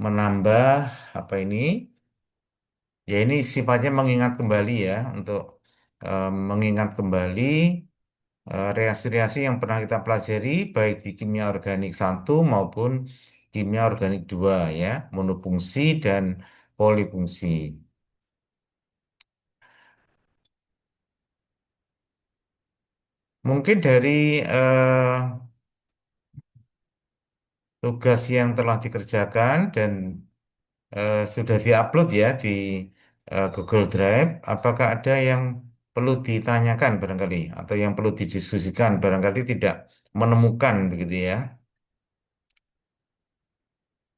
menambah apa ini? Ya ini sifatnya mengingat kembali ya untuk mengingat kembali reaksi-reaksi yang pernah kita pelajari baik di kimia organik satu maupun kimia organik 2 ya, monofungsi dan polifungsi. Mungkin dari tugas yang telah dikerjakan dan sudah diupload ya di Google Drive, apakah ada yang perlu ditanyakan barangkali atau yang perlu didiskusikan barangkali tidak menemukan begitu ya,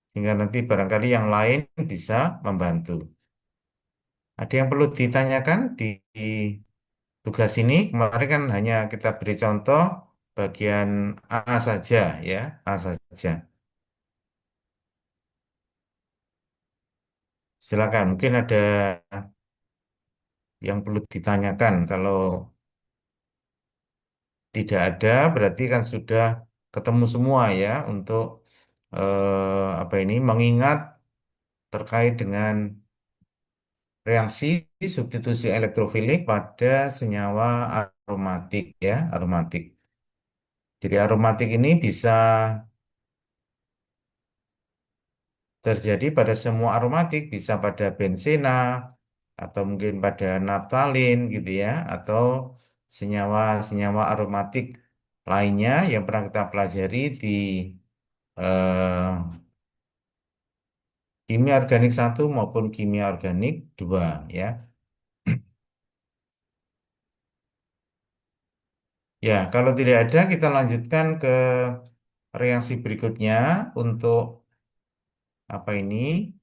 sehingga nanti barangkali yang lain bisa membantu. Ada yang perlu ditanyakan di tugas ini? Kemarin kan hanya kita beri contoh bagian A saja ya, A saja. Silakan, mungkin ada yang perlu ditanyakan. Kalau tidak ada, berarti kan sudah ketemu semua ya untuk apa ini mengingat terkait dengan reaksi substitusi elektrofilik pada senyawa aromatik ya, aromatik. Jadi aromatik ini bisa terjadi pada semua aromatik, bisa pada bensena atau mungkin pada naftalin gitu ya, atau senyawa-senyawa aromatik lainnya yang pernah kita pelajari di eh, kimia organik satu maupun kimia organik 2 ya. Ya, kalau tidak ada kita lanjutkan ke reaksi berikutnya untuk apa ini?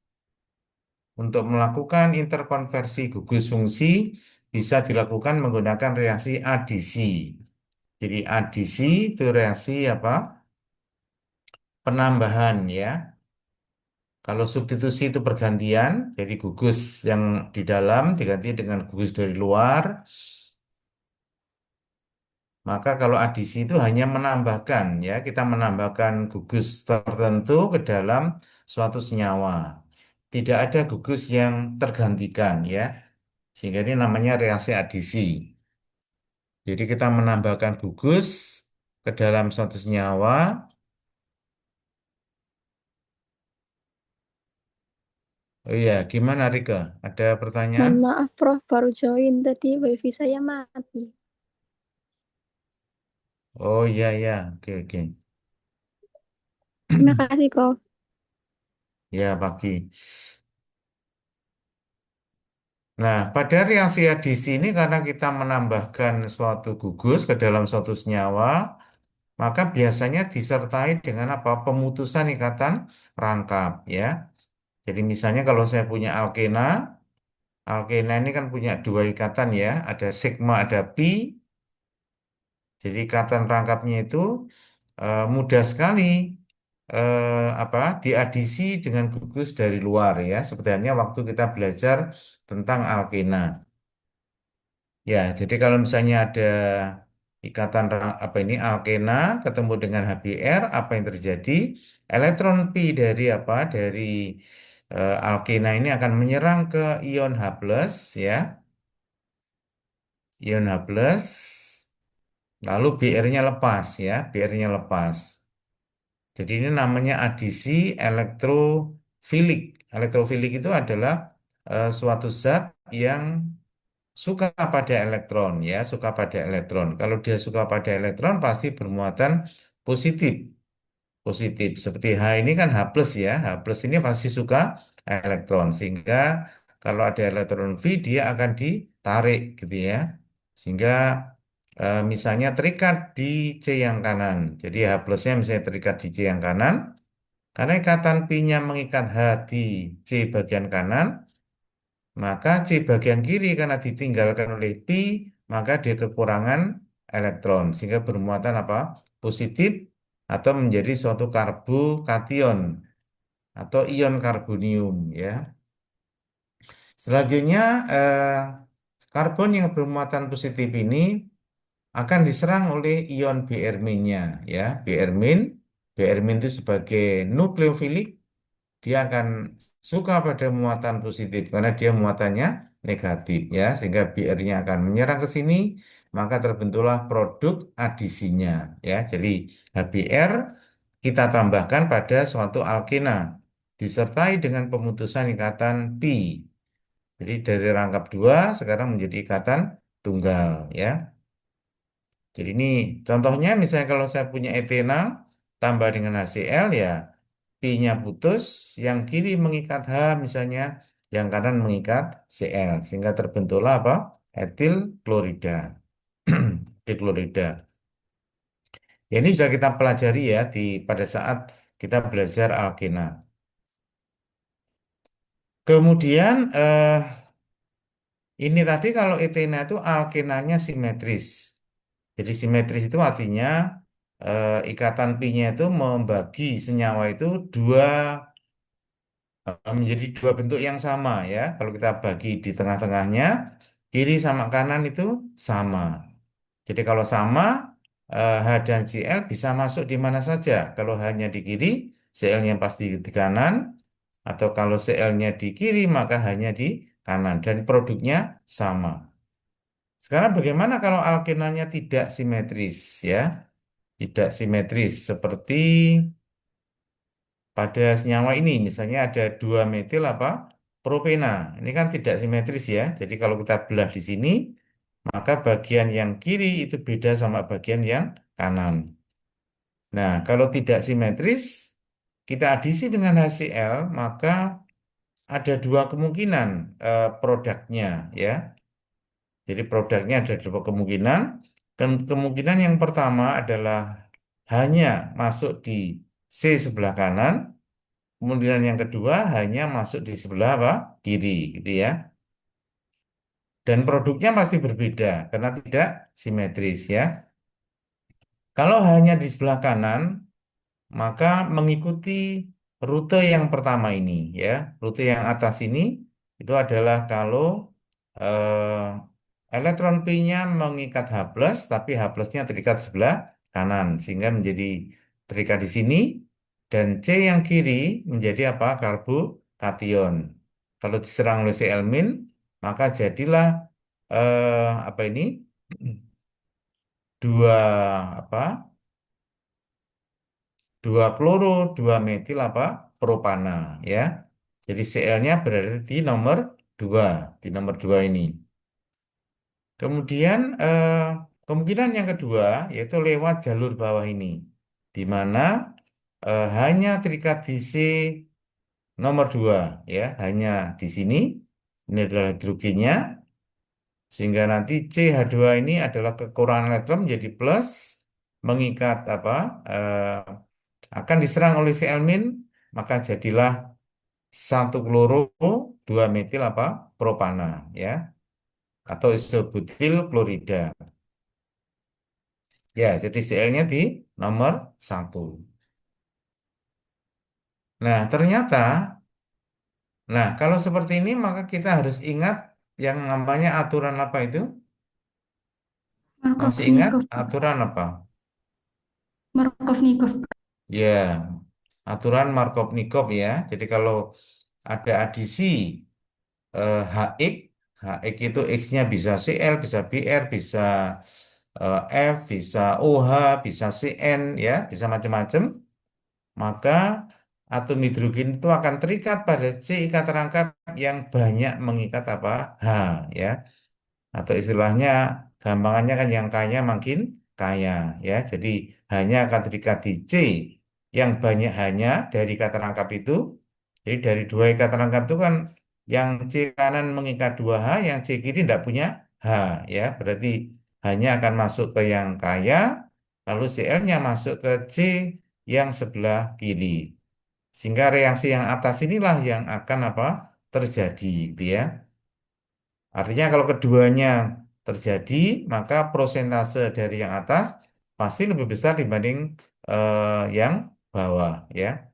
Untuk melakukan interkonversi gugus fungsi bisa dilakukan menggunakan reaksi adisi. Jadi adisi itu reaksi apa? Penambahan ya. Kalau substitusi itu pergantian, jadi gugus yang di dalam diganti dengan gugus dari luar. Maka kalau adisi itu hanya menambahkan ya, kita menambahkan gugus tertentu ke dalam suatu senyawa. Tidak ada gugus yang tergantikan ya. Sehingga ini namanya reaksi adisi. Jadi kita menambahkan gugus ke dalam suatu senyawa. Oh iya, gimana Rika? Ada pertanyaan? Mohon maaf, Prof. Baru join tadi wifi saya mati. Oh iya ya, oke oke. Terima kasih, Prof. Ya pagi. Nah, pada reaksi adisi ini karena kita menambahkan suatu gugus ke dalam suatu senyawa, maka biasanya disertai dengan apa? Pemutusan ikatan rangkap ya. Jadi misalnya kalau saya punya alkena, alkena ini kan punya dua ikatan ya, ada sigma, ada pi. Jadi ikatan rangkapnya itu mudah sekali apa diadisi dengan gugus dari luar ya. Sebenarnya waktu kita belajar tentang alkena. Ya, jadi kalau misalnya ada ikatan apa ini alkena ketemu dengan HBr, apa yang terjadi? Elektron pi dari apa? Dari alkena ini akan menyerang ke ion H+, ya, ion H+, lalu Br-nya lepas ya, Br-nya lepas. Jadi ini namanya adisi elektrofilik. Elektrofilik itu adalah suatu zat yang suka pada elektron ya, suka pada elektron. Kalau dia suka pada elektron pasti bermuatan positif. Positif seperti H ini kan H plus ya. H plus ini pasti suka elektron sehingga kalau ada elektron V dia akan ditarik gitu ya. Sehingga misalnya terikat di C yang kanan. Jadi H plusnya misalnya terikat di C yang kanan. Karena ikatan pi-nya mengikat H di C bagian kanan, maka C bagian kiri karena ditinggalkan oleh pi, maka dia kekurangan elektron sehingga bermuatan apa? Positif atau menjadi suatu karbokation atau ion karbonium ya. Selanjutnya karbon yang bermuatan positif ini akan diserang oleh ion Br-nya ya. Br-, Br- itu sebagai nukleofilik dia akan suka pada muatan positif karena dia muatannya negatif ya, sehingga BR-nya akan menyerang ke sini, maka terbentuklah produk adisinya ya. Jadi HBr kita tambahkan pada suatu alkena disertai dengan pemutusan ikatan pi. Jadi dari rangkap dua sekarang menjadi ikatan tunggal ya. Jadi ini contohnya misalnya kalau saya punya etenal tambah dengan HCl ya pi-nya putus, yang kiri mengikat H misalnya, yang kanan mengikat Cl sehingga terbentuklah apa? Etil klorida. Etil klorida. Ya, ini sudah kita pelajari ya di pada saat kita belajar alkena. Kemudian ini tadi kalau etena itu alkenanya simetris. Jadi simetris itu artinya ikatan pi-nya itu membagi senyawa itu menjadi dua bentuk yang sama ya. Kalau kita bagi di tengah-tengahnya, kiri sama kanan itu sama. Jadi kalau sama, H dan Cl bisa masuk di mana saja. Kalau hanya di kiri, Cl-nya pasti di kanan. Atau kalau Cl-nya di kiri, maka hanya di kanan. Dan produknya sama. Sekarang bagaimana kalau alkenanya tidak simetris ya? Tidak simetris seperti pada senyawa ini misalnya ada dua metil apa propena. Ini kan tidak simetris ya. Jadi kalau kita belah di sini, maka bagian yang kiri itu beda sama bagian yang kanan. Nah, kalau tidak simetris, kita adisi dengan HCl, maka ada dua kemungkinan produknya ya. Jadi produknya ada dua kemungkinan. Kemungkinan yang pertama adalah hanya masuk di C sebelah kanan. Kemudian yang kedua hanya masuk di sebelah apa? Kiri, gitu ya. Dan produknya pasti berbeda karena tidak simetris ya. Kalau hanya di sebelah kanan, maka mengikuti rute yang pertama ini ya. Rute yang atas ini itu adalah kalau elektron pi-nya mengikat H+, tapi H plusnya terikat sebelah kanan sehingga menjadi terikat di sini dan C yang kiri menjadi apa? Karbokation. Kalau diserang oleh Cl-, maka jadilah apa ini? Dua apa? Dua kloro, dua metil apa? Propana ya. Jadi Cl-nya berada di nomor 2, di nomor 2 ini. Kemudian kemungkinan yang kedua yaitu lewat jalur bawah ini, di mana hanya terikat di C nomor 2 ya, hanya di sini. Ini adalah hidrogennya, sehingga nanti CH2 ini adalah kekurangan elektron menjadi plus, mengikat apa? Akan diserang oleh Cl-, maka jadilah satu kloro, dua metil apa? Propana ya, atau isobutil klorida. Ya, jadi Cl-nya di nomor satu. Nah, ternyata, nah kalau seperti ini maka kita harus ingat yang namanya aturan apa itu? Masih ingat Markovnikov, Pak. aturan apa? Markovnikov. Ya, aturan Markovnikov ya. Jadi kalau ada adisi HX, HX itu X-nya bisa Cl, bisa Br, bisa F, bisa OH, bisa Cn, ya, bisa macam-macam. Maka atom hidrogen itu akan terikat pada C ikat rangkap yang banyak mengikat apa? H, ya. Atau istilahnya gampangannya kan yang kaya makin kaya ya. Jadi hanya akan terikat di C yang banyak hanya dari ikatan rangkap itu. Jadi dari dua ikatan rangkap itu kan yang C kanan mengikat dua H, yang C kiri tidak punya H ya. Berarti hanya akan masuk ke yang kaya, lalu Cl-nya masuk ke C yang sebelah kiri. Sehingga reaksi yang atas inilah yang akan apa? Terjadi gitu ya. Artinya kalau keduanya terjadi, maka prosentase dari yang atas pasti lebih besar dibanding yang bawah ya.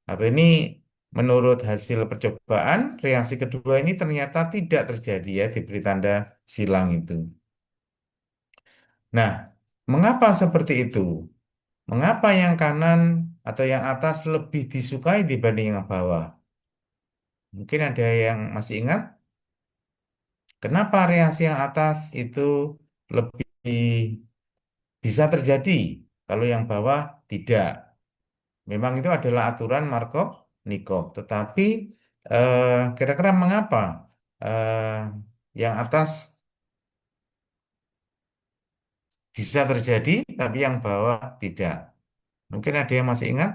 Atau ini menurut hasil percobaan, reaksi kedua ini ternyata tidak terjadi ya, diberi tanda silang itu. Nah, mengapa seperti itu? Mengapa yang kanan atau yang atas lebih disukai dibanding yang bawah? Mungkin ada yang masih ingat kenapa reaksi yang atas itu lebih bisa terjadi kalau yang bawah tidak. Memang itu adalah aturan Markov-Nikov. Tetapi kira-kira mengapa yang atas bisa terjadi tapi yang bawah tidak? Mungkin ada yang masih ingat?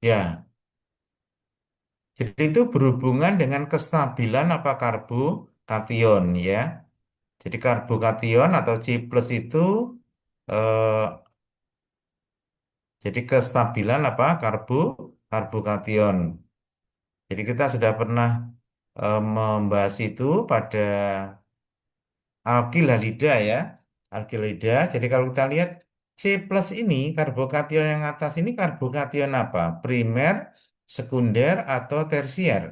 Ya, jadi itu berhubungan dengan kestabilan apa karbokation ya. Jadi karbokation atau C plus itu eh, jadi kestabilan apa karbokation. Jadi kita sudah pernah membahas itu pada alkil halida ya. Alkil halida. Jadi kalau kita lihat C plus ini karbokation yang atas ini karbokation apa? Primer, sekunder atau tersier.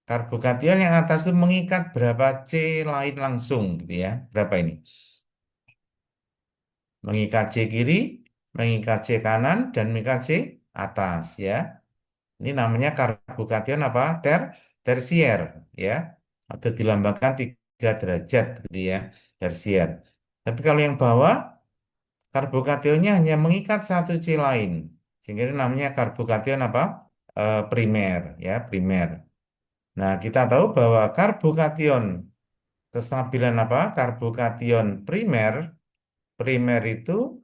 Karbokation yang atas itu mengikat berapa C lain langsung gitu ya. Berapa ini? Mengikat C kiri, mengikat C kanan, dan mengikat C atas ya. Ini namanya karbokation apa? Tersier ya. Atau dilambangkan 3 derajat gitu ya. Tersier. Tapi kalau yang bawah, karbokationnya hanya mengikat satu C lain. Sehingga ini namanya karbokation apa? Primer ya, primer. Nah, kita tahu bahwa karbokation kestabilan apa? Karbokation primer, primer itu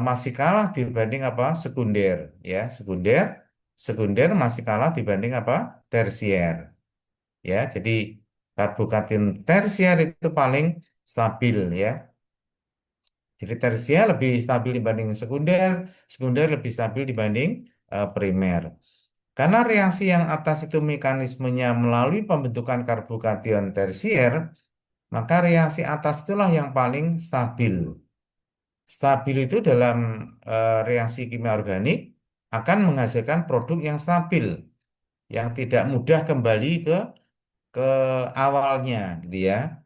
masih kalah dibanding apa? Sekunder, ya. Sekunder masih kalah dibanding apa? Tersier, ya. Jadi karbokation tersier itu paling stabil, ya. Jadi tersier lebih stabil dibanding sekunder, sekunder lebih stabil dibanding primer. Karena reaksi yang atas itu mekanismenya melalui pembentukan karbokation tersier, maka reaksi atas itulah yang paling stabil. Stabil itu dalam reaksi kimia organik akan menghasilkan produk yang stabil, yang tidak mudah kembali ke awalnya, gitu ya,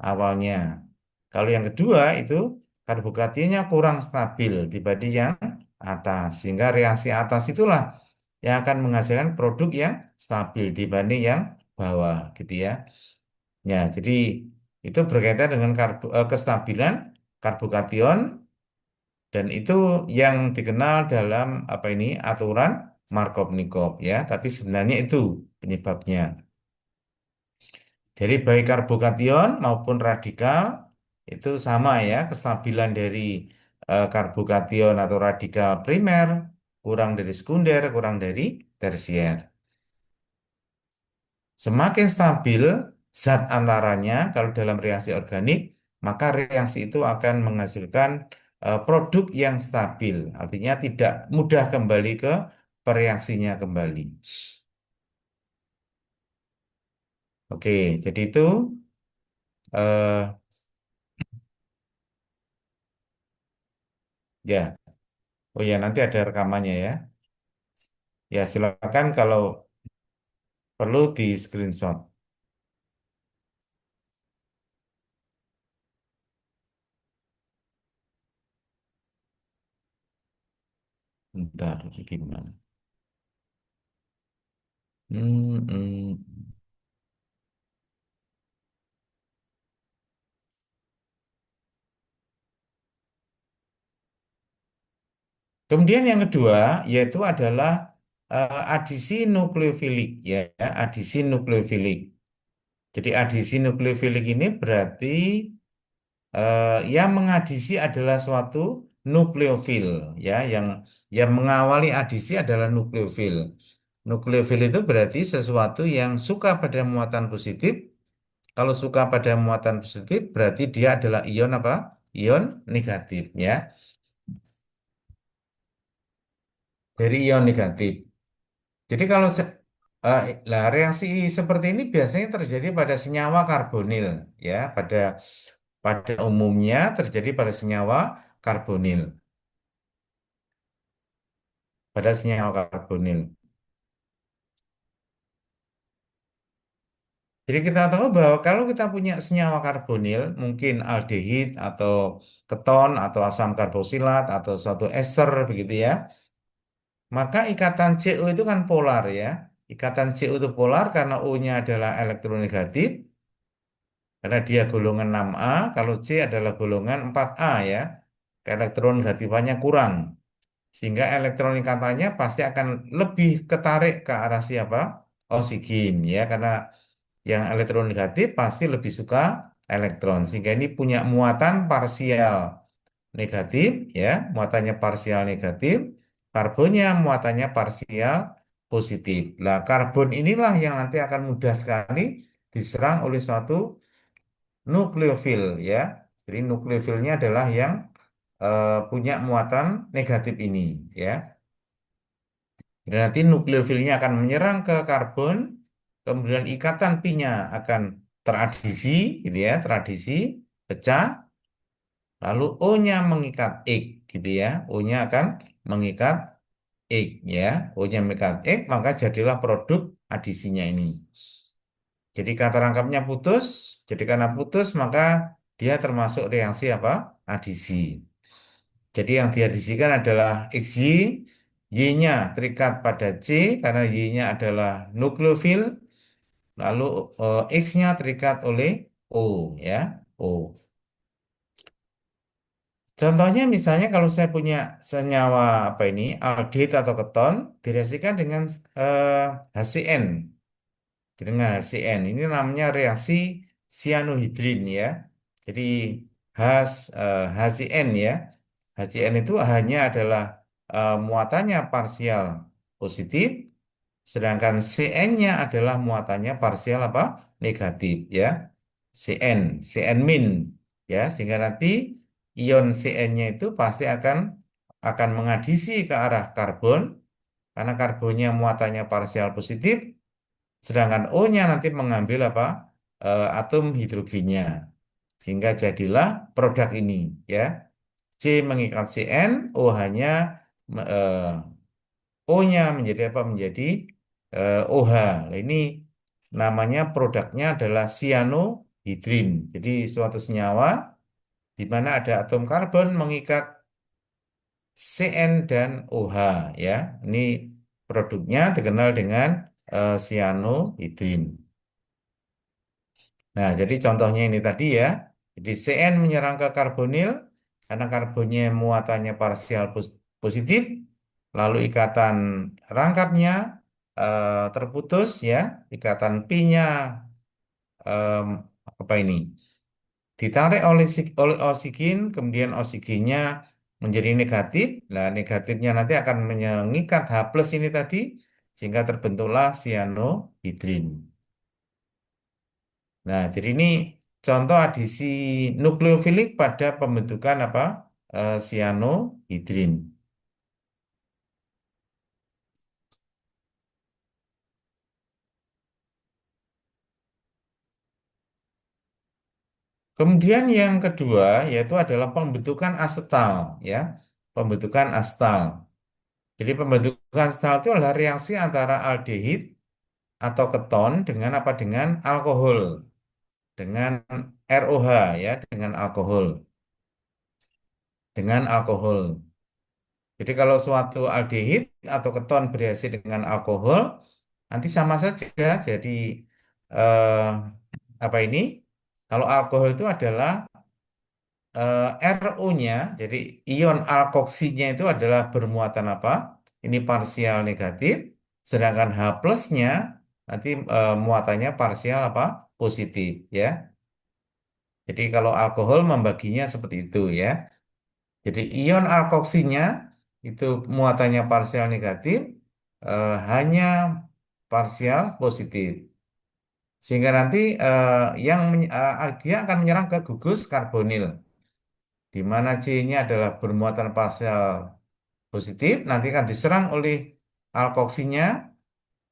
awalnya. Kalau yang kedua itu karbokationnya kurang stabil dibanding yang atas, sehingga reaksi atas itulah yang akan menghasilkan produk yang stabil dibanding yang bawah, gitu ya. Ya, jadi itu berkaitan dengan kestabilan karbokation dan itu yang dikenal dalam apa ini aturan Markov-Nikov ya, tapi sebenarnya itu penyebabnya. Jadi baik karbokation maupun radikal itu sama ya, kestabilan dari karbokation atau radikal primer kurang dari sekunder, kurang dari tersier. Semakin stabil zat antaranya kalau dalam reaksi organik, maka reaksi itu akan menghasilkan produk yang stabil. Artinya tidak mudah kembali ke pereaksinya kembali. Oke, jadi itu eh, ya. Oh ya, nanti ada rekamannya ya. Ya, silakan kalau perlu di screenshot. Bentar, gimana? Hmm. Kemudian yang kedua yaitu adalah adisi nukleofilik ya, adisi nukleofilik. Jadi adisi nukleofilik ini berarti yang mengadisi adalah suatu nukleofil ya, yang mengawali adisi adalah nukleofil. Nukleofil itu berarti sesuatu yang suka pada muatan positif. Kalau suka pada muatan positif berarti dia adalah ion apa? Ion negatif ya. Dari ion negatif. Jadi kalau eh, lah reaksi seperti ini biasanya terjadi pada senyawa karbonil ya, pada pada umumnya terjadi pada senyawa karbonil, pada senyawa karbonil. Jadi kita tahu bahwa kalau kita punya senyawa karbonil, mungkin aldehid atau keton atau asam karboksilat atau suatu ester begitu ya, maka ikatan CO itu kan polar ya. Ikatan CO itu polar karena O-nya adalah elektronegatif, karena dia golongan 6A, kalau C adalah golongan 4A ya. Elektronegatifnya kurang. Sehingga elektronik katanya pasti akan lebih ketarik ke arah siapa? Oksigen ya, karena yang elektronegatif pasti lebih suka elektron. Sehingga ini punya muatan parsial negatif ya, muatannya parsial negatif, karbonnya muatannya parsial positif. Nah, karbon inilah yang nanti akan mudah sekali diserang oleh suatu nukleofil ya. Jadi nukleofilnya adalah yang punya muatan negatif ini ya. Jadi nanti nukleofilnya akan menyerang ke karbon, kemudian ikatan pi-nya akan teradisi, gitu ya, teradisi, pecah, lalu O-nya mengikat X, gitu ya, O-nya akan mengikat X, ya, O-nya mengikat X, maka jadilah produk adisinya ini. Jadi kata rangkapnya putus, jadi karena putus maka dia termasuk reaksi apa? Adisi. Jadi yang diadisikan adalah XY, Y-nya terikat pada C karena Y-nya adalah nukleofil, lalu X-nya terikat oleh O ya, O. Contohnya misalnya kalau saya punya senyawa apa ini, aldehid atau keton, direaksikan dengan eh, HCN. Dengan HCN ini namanya reaksi cyanohidrin ya. Jadi HCN ya. HCN itu hanya adalah muatannya parsial positif, sedangkan Cn-nya adalah muatannya parsial apa? Negatif ya. Cn min ya, sehingga nanti ion Cn-nya itu pasti akan mengadisi ke arah karbon karena karbonnya muatannya parsial positif, sedangkan O-nya nanti mengambil apa? Atom hidrogennya. Sehingga jadilah produk ini ya. C mengikat Cn, O hanya O-nya menjadi apa? Menjadi OH. Nah, ini namanya produknya adalah cyanohidrin. Jadi suatu senyawa di mana ada atom karbon mengikat Cn dan OH ya. Ini produknya dikenal dengan cyanohidrin. Nah, jadi contohnya ini tadi ya. Jadi Cn menyerang ke karbonil karena karbonnya muatannya parsial positif, lalu ikatan rangkapnya terputus ya, ikatan pi-nya em, apa ini? Ditarik oleh oksigen, kemudian oksigennya menjadi negatif. Nah, negatifnya nanti akan mengikat H plus ini tadi, sehingga terbentuklah cyanohidrin. Nah, jadi ini contoh adisi nukleofilik pada pembentukan apa? Cyanohidrin. Kemudian yang kedua yaitu adalah pembentukan asetal, ya. Pembentukan asetal. Jadi pembentukan asetal itu adalah reaksi antara aldehid atau keton dengan apa? Dengan alkohol, dengan ROH ya, dengan alkohol. Jadi kalau suatu aldehid atau keton bereaksi dengan alkohol, nanti sama saja. Jadi eh, apa ini? Kalau alkohol itu adalah RO-nya, jadi ion alkoksinya itu adalah bermuatan apa? Ini parsial negatif, sedangkan H plusnya nanti muatannya parsial apa? Positif ya. Jadi kalau alkohol membaginya seperti itu ya. Jadi ion alkoksinya itu muatannya parsial negatif, hanya parsial positif. Sehingga nanti dia akan menyerang ke gugus karbonil, di mana C-nya adalah bermuatan parsial positif, nanti akan diserang oleh alkoksinya,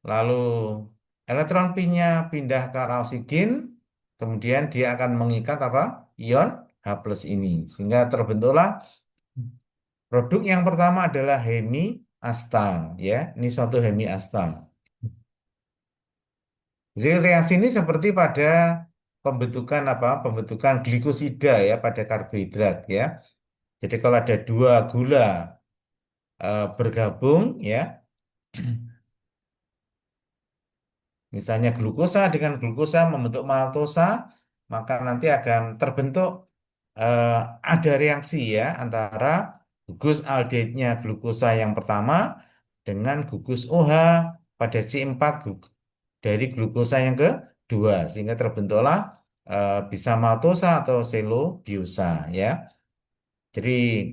lalu elektron pi-nya pindah ke arah oksigen, kemudian dia akan mengikat apa? Ion H plus ini, sehingga terbentuklah produk yang pertama adalah hemi astal, ya. Ini suatu hemi astal. Jadi reaksi ini seperti pada pembentukan apa? Pembentukan glikosida ya pada karbohidrat ya. Jadi kalau ada dua gula bergabung ya, misalnya glukosa dengan glukosa membentuk maltosa, maka nanti akan terbentuk eh, ada reaksi ya antara gugus aldehidnya glukosa yang pertama dengan gugus OH pada C4 dari glukosa yang kedua sehingga terbentuklah bisa maltosa atau selobiosa ya. Jadi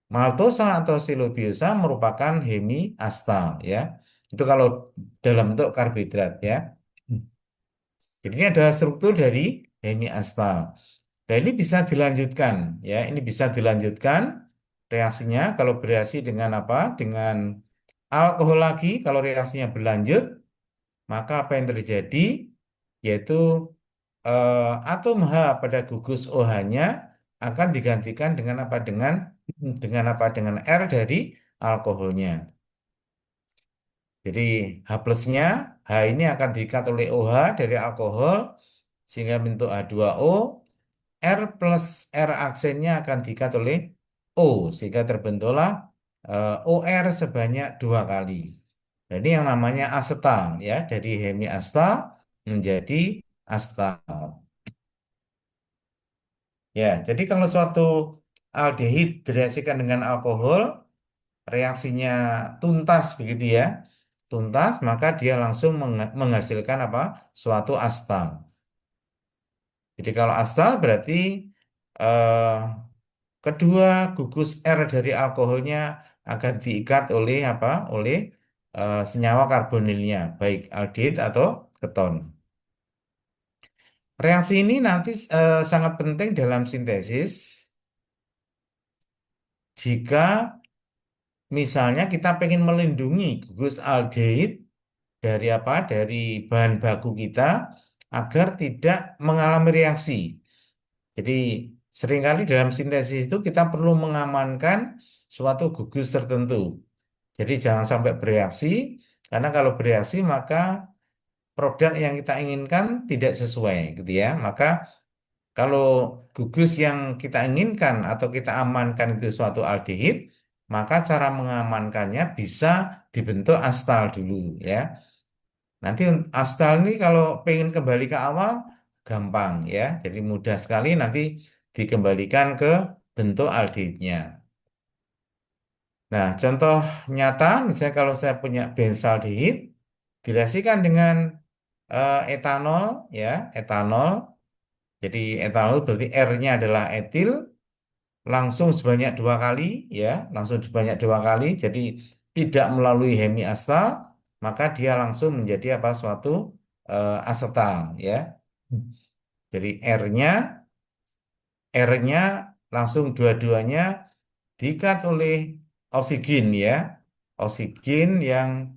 maltosa atau silobiosa merupakan hemiastal ya. Itu kalau dalam bentuk karbohidrat ya. Jadi ini adalah struktur dari hemiastal. Dan ini bisa dilanjutkan ya. Ini bisa dilanjutkan reaksinya kalau bereaksi dengan apa? Dengan alkohol lagi kalau reaksinya berlanjut, maka apa yang terjadi yaitu atom H pada gugus OH-nya akan digantikan dengan apa? Dengan apa? Dengan R dari alkoholnya. Jadi H plusnya, H ini akan diikat oleh OH dari alkohol sehingga bentuk H2O. R plus R aksennya akan diikat oleh O sehingga terbentuklah OR sebanyak dua kali. Nah, ini yang namanya asetal ya dari hemiastal menjadi astal. Ya, jadi kalau suatu aldehid direaksikan dengan alkohol, reaksinya tuntas begitu ya, tuntas, maka dia langsung menghasilkan apa? Suatu astal. Jadi kalau astal berarti eh, kedua gugus R dari alkoholnya akan diikat oleh apa? Oleh senyawa karbonilnya, baik aldehid atau keton. Reaksi ini nanti sangat penting dalam sintesis jika misalnya kita pengen melindungi gugus aldehid dari apa? Dari bahan baku kita agar tidak mengalami reaksi. Jadi seringkali dalam sintesis itu kita perlu mengamankan suatu gugus tertentu. Jadi jangan sampai bereaksi, karena kalau bereaksi maka produk yang kita inginkan tidak sesuai, gitu ya. Maka kalau gugus yang kita inginkan atau kita amankan itu suatu aldehid, maka cara mengamankannya bisa dibentuk astal dulu ya. Nanti astal ini kalau pengen kembali ke awal gampang ya. Jadi mudah sekali nanti dikembalikan ke bentuk aldehidnya. Nah, contoh nyata misalnya kalau saya punya benzaldehid direaksikan dengan etanol ya, etanol. Jadi etanol berarti R-nya adalah etil langsung sebanyak dua kali ya, langsung sebanyak dua kali. Jadi tidak melalui hemiastal, maka dia langsung menjadi apa suatu asetal ya. Jadi R-nya langsung dua-duanya diikat oleh oksigen ya. Oksigen yang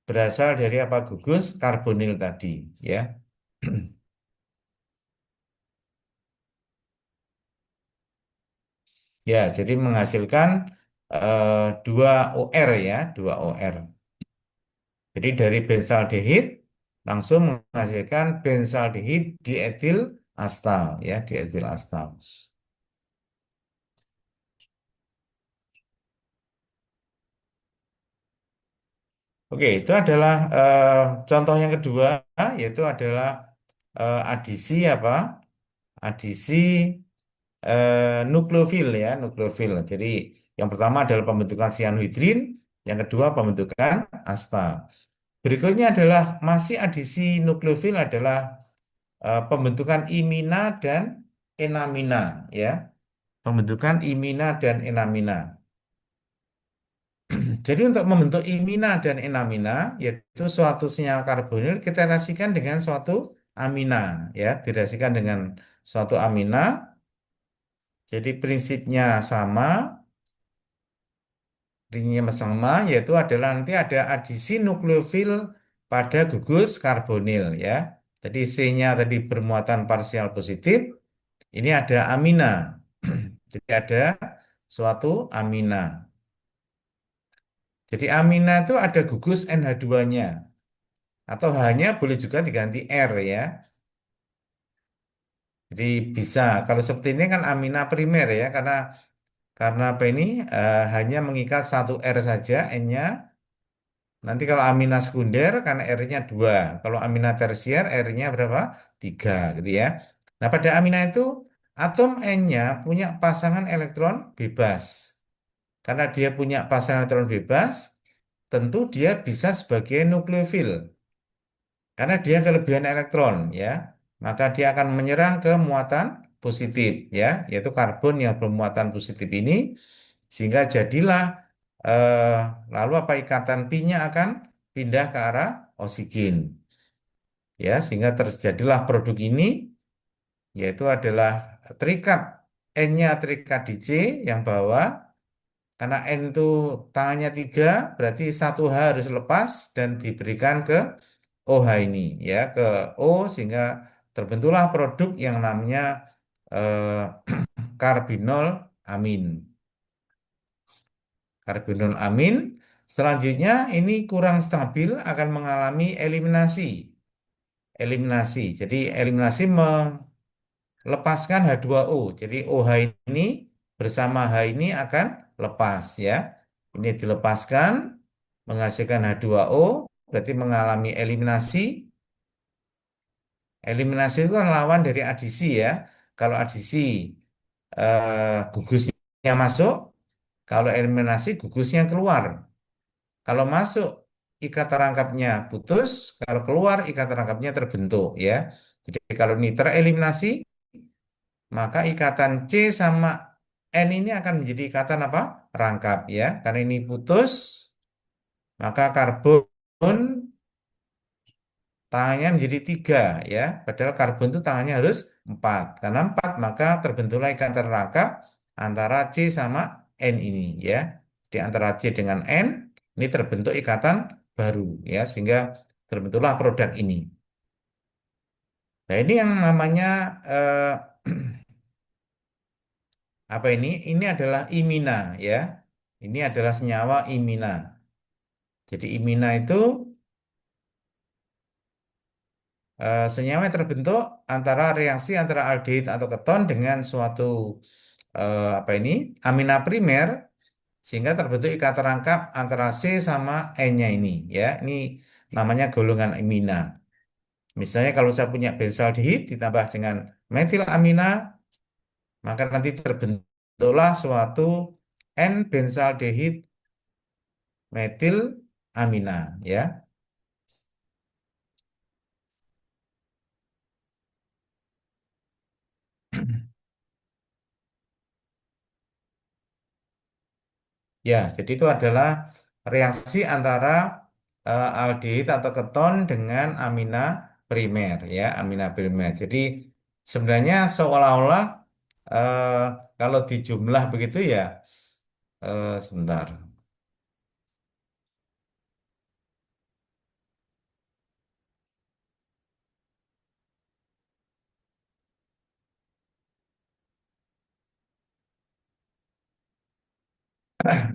berasal dari apa gugus karbonil tadi ya. Ya, jadi menghasilkan dua OR ya, dua OR. Jadi dari benzaldehid langsung menghasilkan benzaldehid dietil astal ya, dietil astal. Oke, itu adalah contoh yang kedua yaitu adalah adisi apa? Adisi nukleofil ya, nukleofil. Jadi yang pertama adalah pembentukan sianohidrin, yang kedua pembentukan asta. Berikutnya adalah masih adisi nukleofil adalah pembentukan imina dan enamina ya. Pembentukan imina dan enamina. Jadi untuk membentuk imina dan enamina yaitu suatu senyawa karbonil kita reaksikan dengan suatu amina ya, direaksikan dengan suatu amina. Jadi prinsipnya sama, ringnya sama yaitu adalah nanti ada adisi nukleofil pada gugus karbonil ya. Jadi C-nya tadi bermuatan parsial positif, ini ada amina. Jadi ada suatu amina. Jadi amina itu ada gugus NH2-nya. atau hanya boleh juga diganti R ya. Jadi bisa. Kalau seperti ini kan amina primer ya, karena apa ini hanya mengikat satu R saja, N-nya. Nanti kalau amina sekunder karena R-nya 2. Kalau amina tersier R-nya berapa? 3 gitu ya. Nah, pada amina itu atom N-nya punya pasangan elektron bebas. Karena dia punya pasangan elektron bebas, tentu dia bisa sebagai nukleofil. Karena dia kelebihan elektron ya, maka dia akan menyerang ke muatan positif ya, yaitu karbon yang bermuatan positif ini, sehingga jadilah eh, lalu apa ikatan pi-nya akan pindah ke arah oksigen ya, sehingga terjadilah produk ini, yaitu adalah terikat N-nya terikat di C yang bawah. Karena N itu tangannya 3, berarti satu H harus lepas dan diberikan ke OH ini ya, ke O, sehingga terbentuklah produk yang namanya karbinol amin. Karbinol amin selanjutnya ini kurang stabil akan mengalami eliminasi. Eliminasi. Jadi eliminasi melepaskan H2O. Jadi OH ini bersama H ini akan lepas ya. Ini dilepaskan menghasilkan H2O, berarti mengalami eliminasi. Eliminasi itu kan lawan dari adisi ya. Kalau adisi gugusnya masuk, kalau eliminasi gugusnya keluar. Kalau masuk ikatan rangkapnya putus, kalau keluar ikatan rangkapnya terbentuk ya. Jadi kalau ini tereliminasi, maka ikatan C sama N ini akan menjadi ikatan apa? Rangkap ya. Karena ini putus, maka karbon tangannya menjadi 3 ya. Padahal karbon itu tangannya harus 4. Karena 4 maka terbentuklah ikatan rangkap antara C sama N ini ya. Di antara C dengan N ini terbentuk ikatan baru ya, sehingga terbentuklah produk ini. Nah, ini yang namanya eh, apa ini? Ini adalah imina ya. Ini adalah senyawa imina. Jadi imina itu senyawa yang terbentuk antara reaksi antara aldehid atau keton dengan suatu apa ini amina primer, sehingga terbentuk ikatan rangkap antara C sama N-nya ini ya. Ini namanya golongan amina. Misalnya kalau saya punya benzaldehid ditambah dengan metilamina, maka nanti terbentuklah suatu N-benzaldehid metilamina ya. Ya, jadi itu adalah reaksi antara aldehid atau keton dengan amina primer ya, amina primer. Jadi sebenarnya seolah-olah eh, kalau dijumlah begitu ya, sebentar.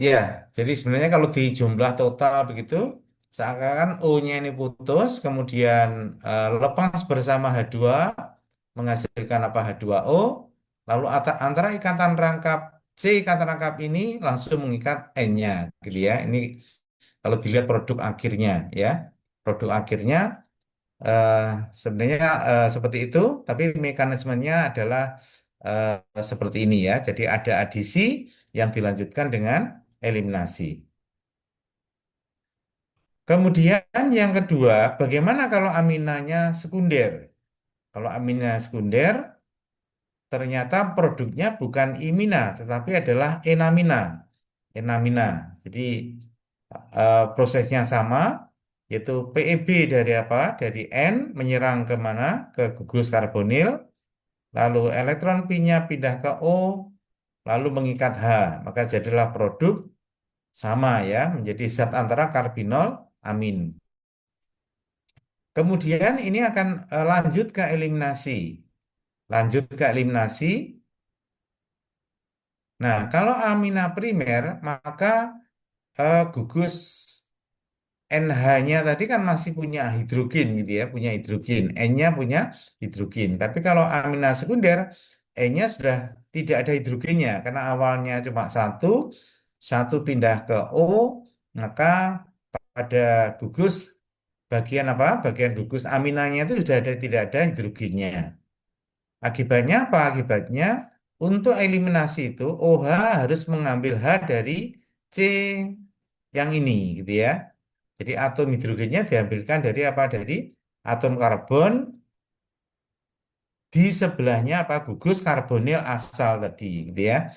Ya, jadi sebenarnya kalau di jumlah total begitu, seakan-akan O-nya ini putus, kemudian lepas bersama H2, menghasilkan apa H2O, lalu antara ikatan rangkap C, ikatan rangkap ini langsung mengikat N-nya, gitu ya. Ini kalau dilihat produk akhirnya, ya, produk akhirnya eh, sebenarnya seperti itu, tapi mekanismenya adalah seperti ini ya. Jadi ada adisi yang dilanjutkan dengan eliminasi. Kemudian yang kedua, bagaimana kalau aminanya sekunder? Kalau aminnya sekunder, ternyata produknya bukan imina, tetapi adalah enamina. Enamina. Jadi prosesnya sama, yaitu PEB dari apa? Dari N menyerang ke mana? Ke gugus karbonil, lalu elektron pi-nya pindah ke O, lalu mengikat H. Maka jadilah produk sama ya, menjadi zat antara karbinol amin. Kemudian ini akan lanjut ke eliminasi. Lanjut ke eliminasi. Nah, kalau amina primer, maka gugus NH-nya tadi kan masih punya hidrogen gitu ya, punya hidrogen. N-nya punya hidrogen. Tapi kalau amina sekunder, N-nya sudah tidak ada hidrogennya karena awalnya cuma satu, satu pindah ke O, maka pada gugus bagian apa? Bagian gugus aminanya itu sudah ada tidak ada hidrogennya. Akibatnya apa? Akibatnya untuk eliminasi itu OH harus mengambil H dari C yang ini gitu ya. Jadi atom hidrogennya diambilkan dari apa? Dari atom karbon di sebelahnya apa? Gugus karbonil asal tadi gitu ya.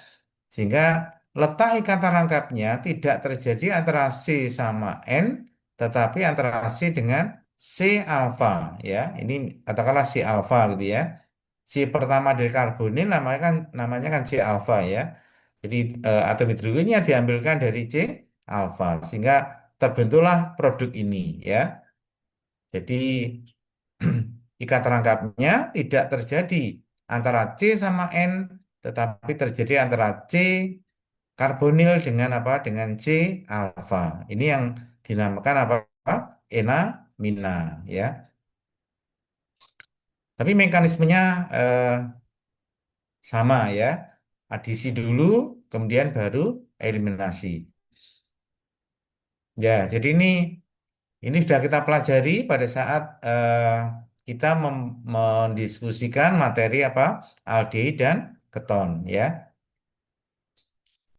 Sehingga letak ikatan rangkapnya tidak terjadi antara C sama N, tetapi antara C dengan C alfa ya. Ini katakanlah C alfa gitu ya. C pertama dari karbonil namanya kan C alfa ya. Jadi atom hidrogennya diambilkan dari C alfa sehingga terbentuklah produk ini ya. Jadi ikatan rangkapnya tidak terjadi antara C sama N, tetapi terjadi antara C karbonil dengan apa? Dengan C alfa. Ini yang dinamakan apa? Enamina ya. Tapi mekanismenya eh, sama ya. Adisi dulu, kemudian baru eliminasi. Ya, jadi ini sudah kita pelajari pada saat kita mendiskusikan materi apa? Aldehid dan keton ya.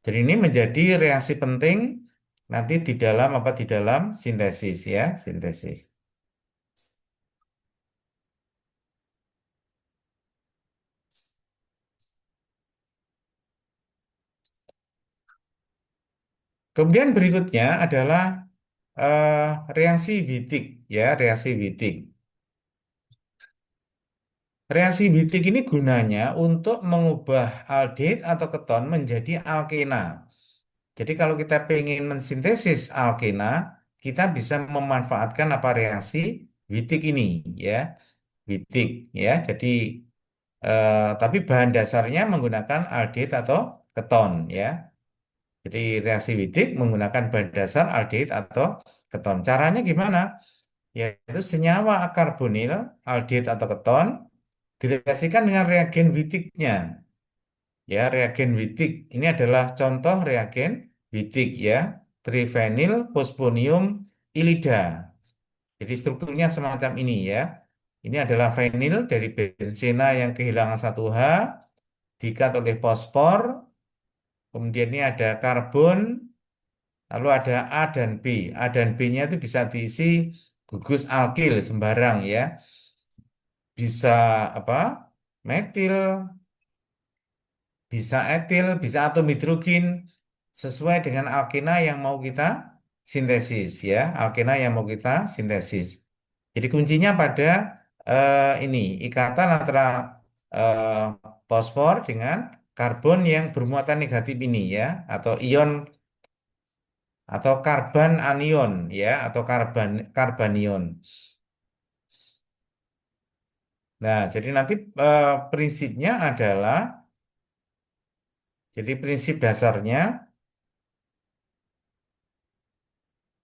Jadi ini menjadi reaksi penting nanti di dalam apa di dalam sintesis ya, sintesis. Kemudian berikutnya adalah eh, reaksi Wittig ya, reaksi Wittig. Reaksi Wittig ini gunanya untuk mengubah aldehid atau keton menjadi alkena. Jadi kalau kita ingin mensintesis alkena, kita bisa memanfaatkan apa reaksi Wittig ini ya, Wittig ya. Jadi tapi bahan dasarnya menggunakan aldehid atau keton ya. Jadi reaksi Wittig menggunakan bahan dasar aldehid atau keton. Caranya gimana? Yaitu senyawa karbonil, aldehid atau keton direaksikan dengan reagen Wittig-nya. Ya, reagen Wittig ini adalah contoh reagen Wittig ya, trifenyl fosfonium ilida. Jadi strukturnya semacam ini ya. Ini adalah fenil dari benzena yang kehilangan satu H, diikat oleh fosfor, kemudian ini ada karbon, lalu ada A dan B. A dan B-nya itu bisa diisi gugus alkil sembarang ya. Bisa apa? Metil, bisa etil, bisa atom hidrogen sesuai dengan alkena yang mau kita sintesis ya, alkena yang mau kita sintesis. Jadi kuncinya pada ini ikatan antara eh, fosfor dengan karbon yang bermuatan negatif ini ya, atau ion atau karban anion ya, atau karbanion. Nah, jadi nanti prinsipnya adalah, jadi prinsip dasarnya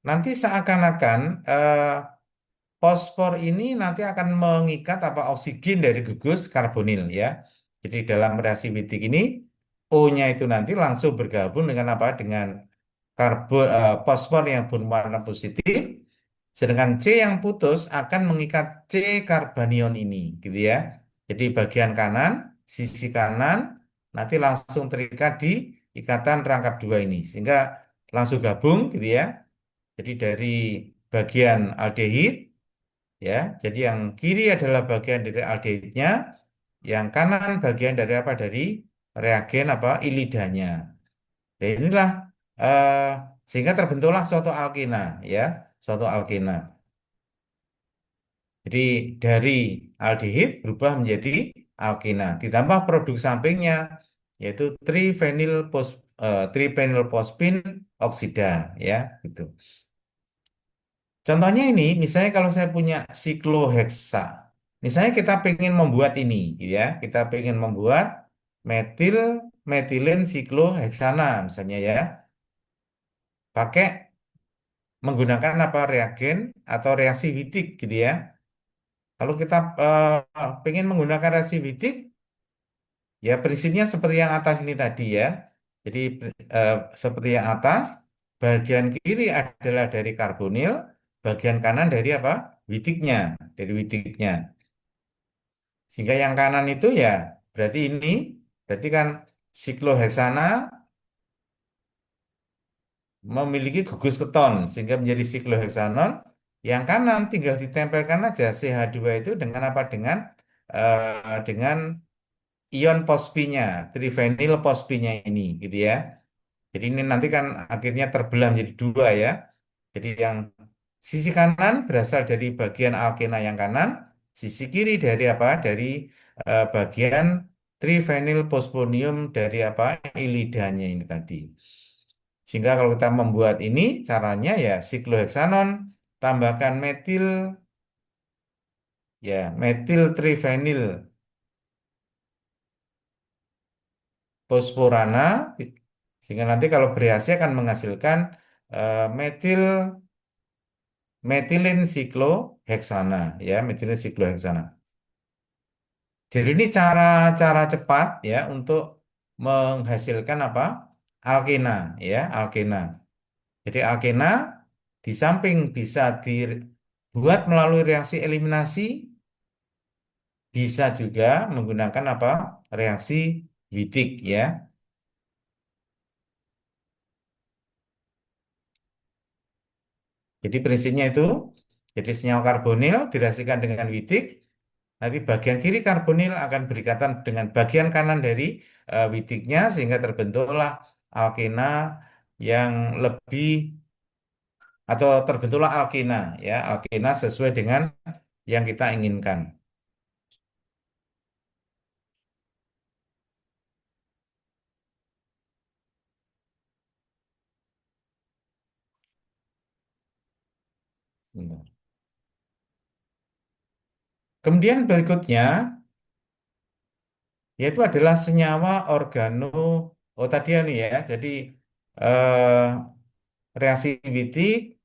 nanti seakan-akan fosfor ini nanti akan mengikat apa oksigen dari gugus karbonil ya. Jadi dalam reaksi Wittig ini O-nya itu nanti langsung bergabung dengan apa? Dengan fosfor yang berwarna positif, sedangkan C yang putus akan mengikat C karbanion ini, gitu ya. Jadi bagian kanan, sisi kanan nanti langsung terikat di ikatan rangkap dua ini, sehingga langsung gabung, gitu ya. Jadi dari bagian aldehid ya. Jadi yang kiri adalah bagian dari aldehidnya, yang kanan bagian dari apa? Dari reagen apa? Ilidanya. Dan inilah eh, sehingga terbentuklah suatu alkena ya, suatu alkena. Jadi dari aldehid berubah menjadi alkena. Ditambah produk sampingnya yaitu triphenylphosphine oksida ya, gitu. Contohnya ini, misalnya kalau saya punya sikloheksa, misalnya kita pengen membuat ini, gitu ya, kita pengen membuat metil metilen sikloheksana, misalnya ya, pakai menggunakan apa reagen atau reaksi Wittig gitu ya. Kalau kita pengen menggunakan reaksi Wittig, ya prinsipnya seperti yang atas ini tadi ya. Jadi eh, seperti yang atas, bagian kiri adalah dari karbonil, bagian kanan dari apa? Wittignya, dari Wittignya. Sehingga yang kanan itu ya berarti kan sikloheksana memiliki gugus keton sehingga menjadi sikloheksanon. Yang kanan tinggal ditempelkan aja CH2 itu dengan apa? Dengan ion fosfinya, trifenyl fosfinya ini gitu ya. Jadi ini nanti kan akhirnya terbelah menjadi dua ya. Jadi yang sisi kanan berasal dari bagian alkena yang kanan, sisi kiri dari apa? Dari bagian trifenyl fosfonium dari apa? Ilidanya ini tadi. Sehingga kalau kita membuat ini caranya ya sikloheksanon tambahkan metil ya metil trifenyl fosforana sehingga nanti kalau bereaksi akan menghasilkan metil metilin sikloheksana ya metilin sikloheksana. Jadi ini cara-cara cepat ya untuk menghasilkan apa? Alkena ya, alkena. Jadi alkena di samping bisa dibuat melalui reaksi eliminasi, bisa juga menggunakan apa? Reaksi Wittig ya. Jadi prinsipnya itu, jadi senyawa karbonil direaksikan dengan Wittig, nanti bagian kiri karbonil akan berikatan dengan bagian kanan dari Wittignya sehingga terbentuklah alkena yang lebih atau terbentuklah alkena ya, alkena sesuai dengan yang kita inginkan. Kemudian berikutnya yaitu adalah senyawa organo oh tadi ya nih ya. Jadi eh, reaksi Wittig,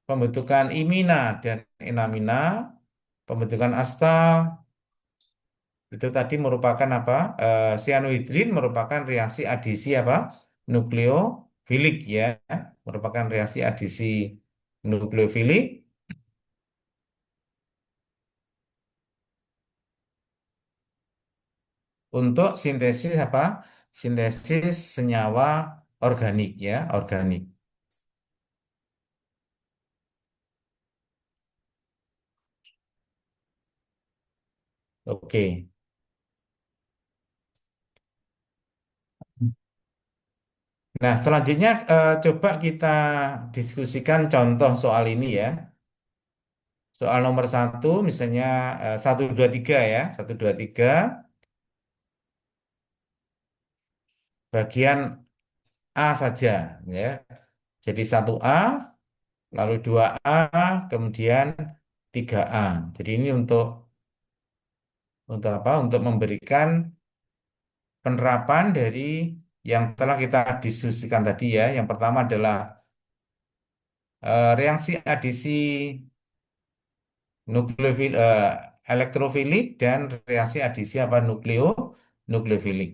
pembentukan imina dan enamina, pembentukan asta itu tadi merupakan apa? Cyanohidrin merupakan reaksi adisi apa? Nukleofilik ya, merupakan reaksi adisi nukleofilik untuk sintesis apa? Sintesis senyawa organik ya, organik. Oke. Nah, selanjutnya coba kita diskusikan contoh soal ini ya. Soal nomor satu, misalnya 1, 2, 3 ya. 1, 2, 3, bagian A saja ya. Jadi 1A, lalu 2A, kemudian 3A. Jadi ini untuk apa? Untuk memberikan penerapan dari yang telah kita diskusikan tadi ya. Yang pertama adalah reaksi adisi nukleofil elektrofilik dan reaksi adisi apa nukleofilik.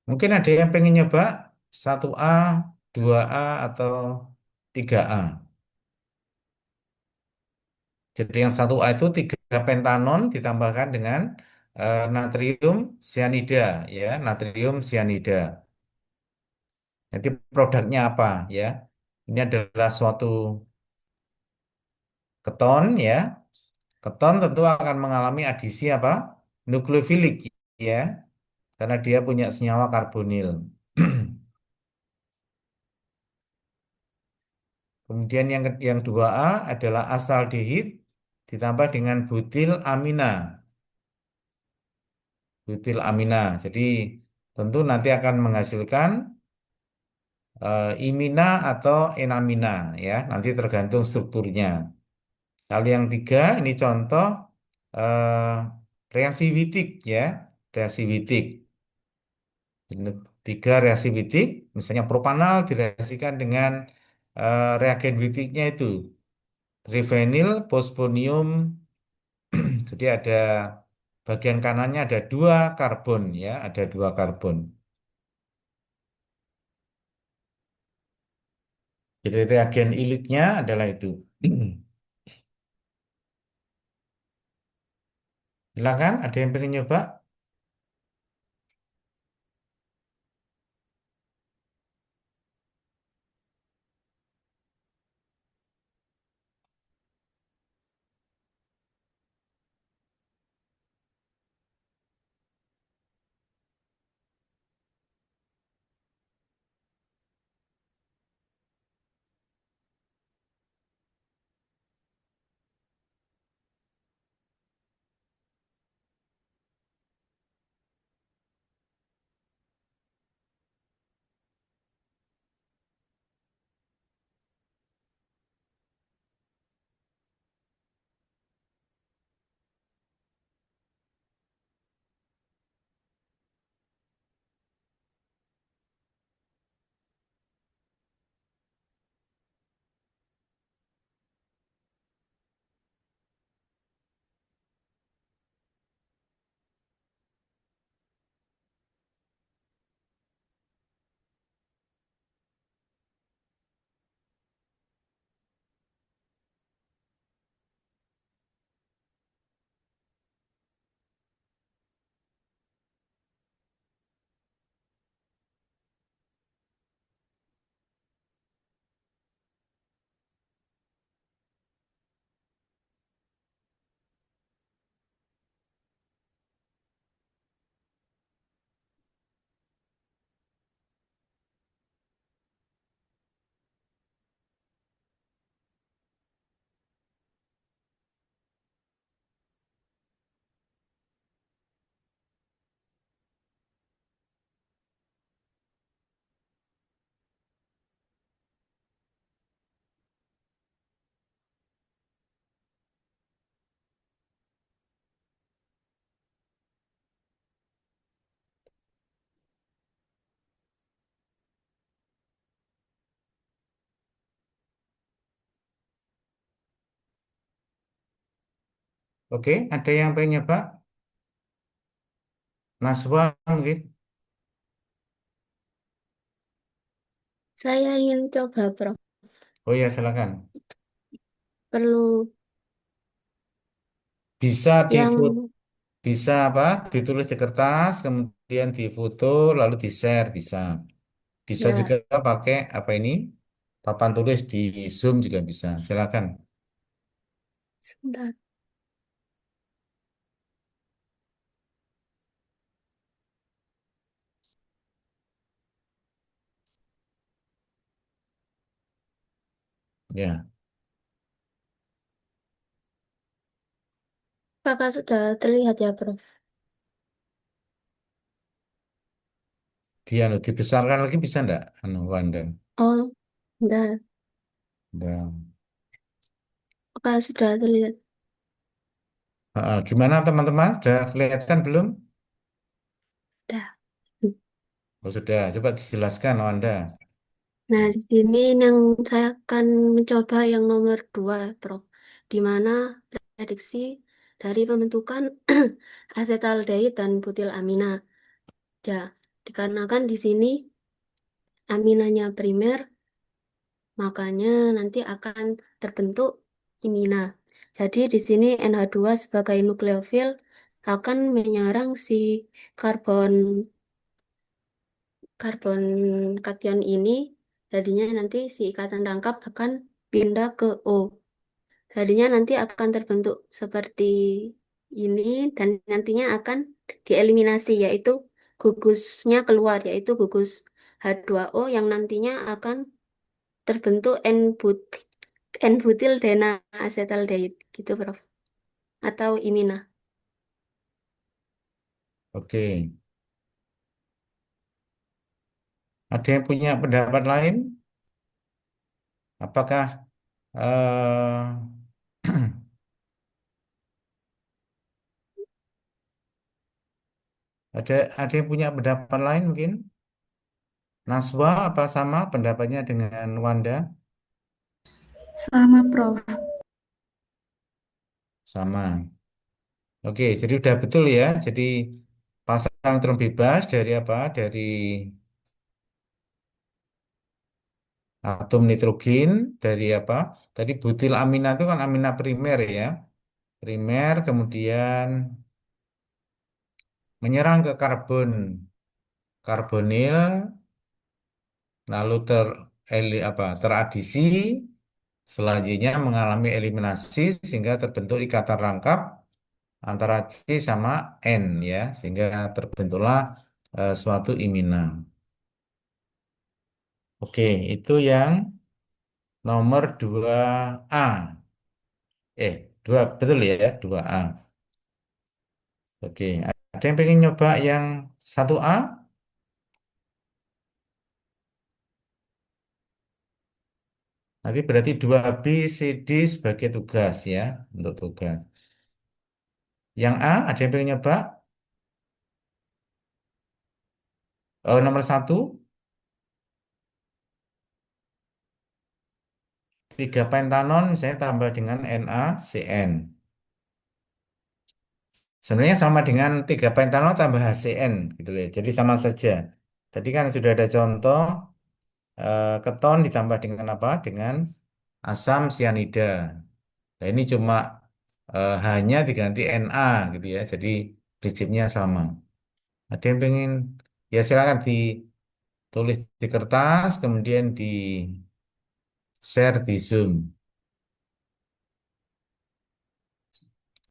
Mungkin ada yang pengen nyoba 1A, 2A atau 3A. Jadi yang 1A itu 3 pentanon ditambahkan dengan natrium cyanida ya, natrium cyanida. Nanti produknya apa ya? Ini adalah suatu keton ya. Keton tentu akan mengalami adisi apa? Nukleofilik ya, karena dia punya senyawa karbonil. Kemudian yang 2A adalah asaldehid ditambah dengan butil amina. Butil amina. Jadi tentu nanti akan menghasilkan imina atau enamina ya. Nanti tergantung strukturnya. Lalu yang 3 ini contoh eh, reaksi Wittig ya. Reaksi Wittig. Tiga reaksi Wittig, misalnya propanal direaksikan dengan reagen Wittignya itu trifenil fosfonium. Jadi ada bagian kanannya ada 2 karbon ya, ada 2 karbon. Jadi reagen iliknya adalah itu. Silakan, ada yang pengen nyoba? Oke, ada yang pengen nyoba? Naswa mungkin? Saya ingin coba, Prof. Oh ya, silakan. Perlu Bisa difoto, yang, bisa apa? Ditulis di kertas, kemudian difoto, lalu di-share, bisa. Bisa juga ya, pakai apa ini? Papan tulis di Zoom juga bisa. Silakan. sebentar. Ya, Apakah sudah terlihat ya, Prof? dia dibesarkan lagi bisa enggak? Anu, Wanda. Oh, bentar. Nah, Apakah sudah terlihat? gimana teman-teman? Sudah kelihatan belum? Sudah. Oh, sudah. Coba dijelaskan, Wanda. Nah, di sini yang saya akan mencoba yang nomor 2, Prof. Di mana prediksi dari pembentukan asetaldehid dan butilamina. Ya, dikarenakan di sini aminanya primer, makanya nanti akan terbentuk imina. Jadi di sini NH2 sebagai nukleofil akan menyerang si karbon karbon kation ini, jadinya nanti si ikatan rangkap akan pindah ke O. Jadinya nanti akan terbentuk seperti ini dan nantinya akan dieliminasi yaitu gugusnya keluar yaitu gugus H2O yang nantinya akan terbentuk N-butil asetaldehyde gitu, Prof. Atau imina. Oke. Ada yang punya pendapat lain? Apakah ada yang punya pendapat lain mungkin? Naswa apa sama pendapatnya dengan Wanda? Sama, Prof. Sama. Oke, jadi udah betul ya. Jadi pasang neutron bebas dari apa? Dari atom nitrogen, dari apa? Tadi butil amina itu kan amina primer ya. Primer kemudian menyerang ke karbonil, lalu teradisi, selanjutnya mengalami eliminasi sehingga terbentuk ikatan rangkap antara C sama N ya, sehingga terbentuklah suatu imina. Oke, itu yang nomor 2A. Dua betul ya, 2A. Oke, ada yang pengen nyoba yang 1A? Nanti berarti 2B, C, D sebagai tugas ya, untuk tugas. Yang A, ada yang pengen nyoba? Oh, nomor 1, 3 pentanon misalnya tambah dengan NaCN. Sebenarnya sama dengan 3 pentanol tambah HCN gitu loh ya. Jadi sama saja. Tadi kan sudah ada contoh keton ditambah dengan apa? Dengan asam sianida. Nah, ini cuma hanya diganti Na gitu ya. Jadi prinsipnya sama. Ada yang pengen ya silakan ditulis di kertas kemudian di share di Zoom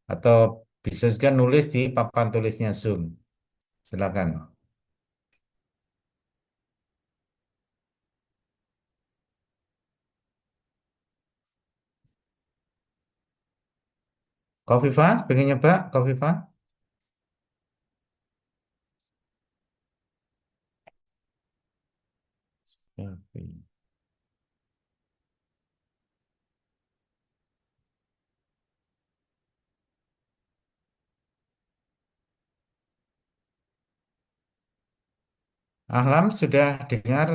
atau bisa juga nulis di papan tulisnya Zoom. Silakan. Kofifa, pengen nyoba? Kofifa? Oke. Ahlam sudah dengar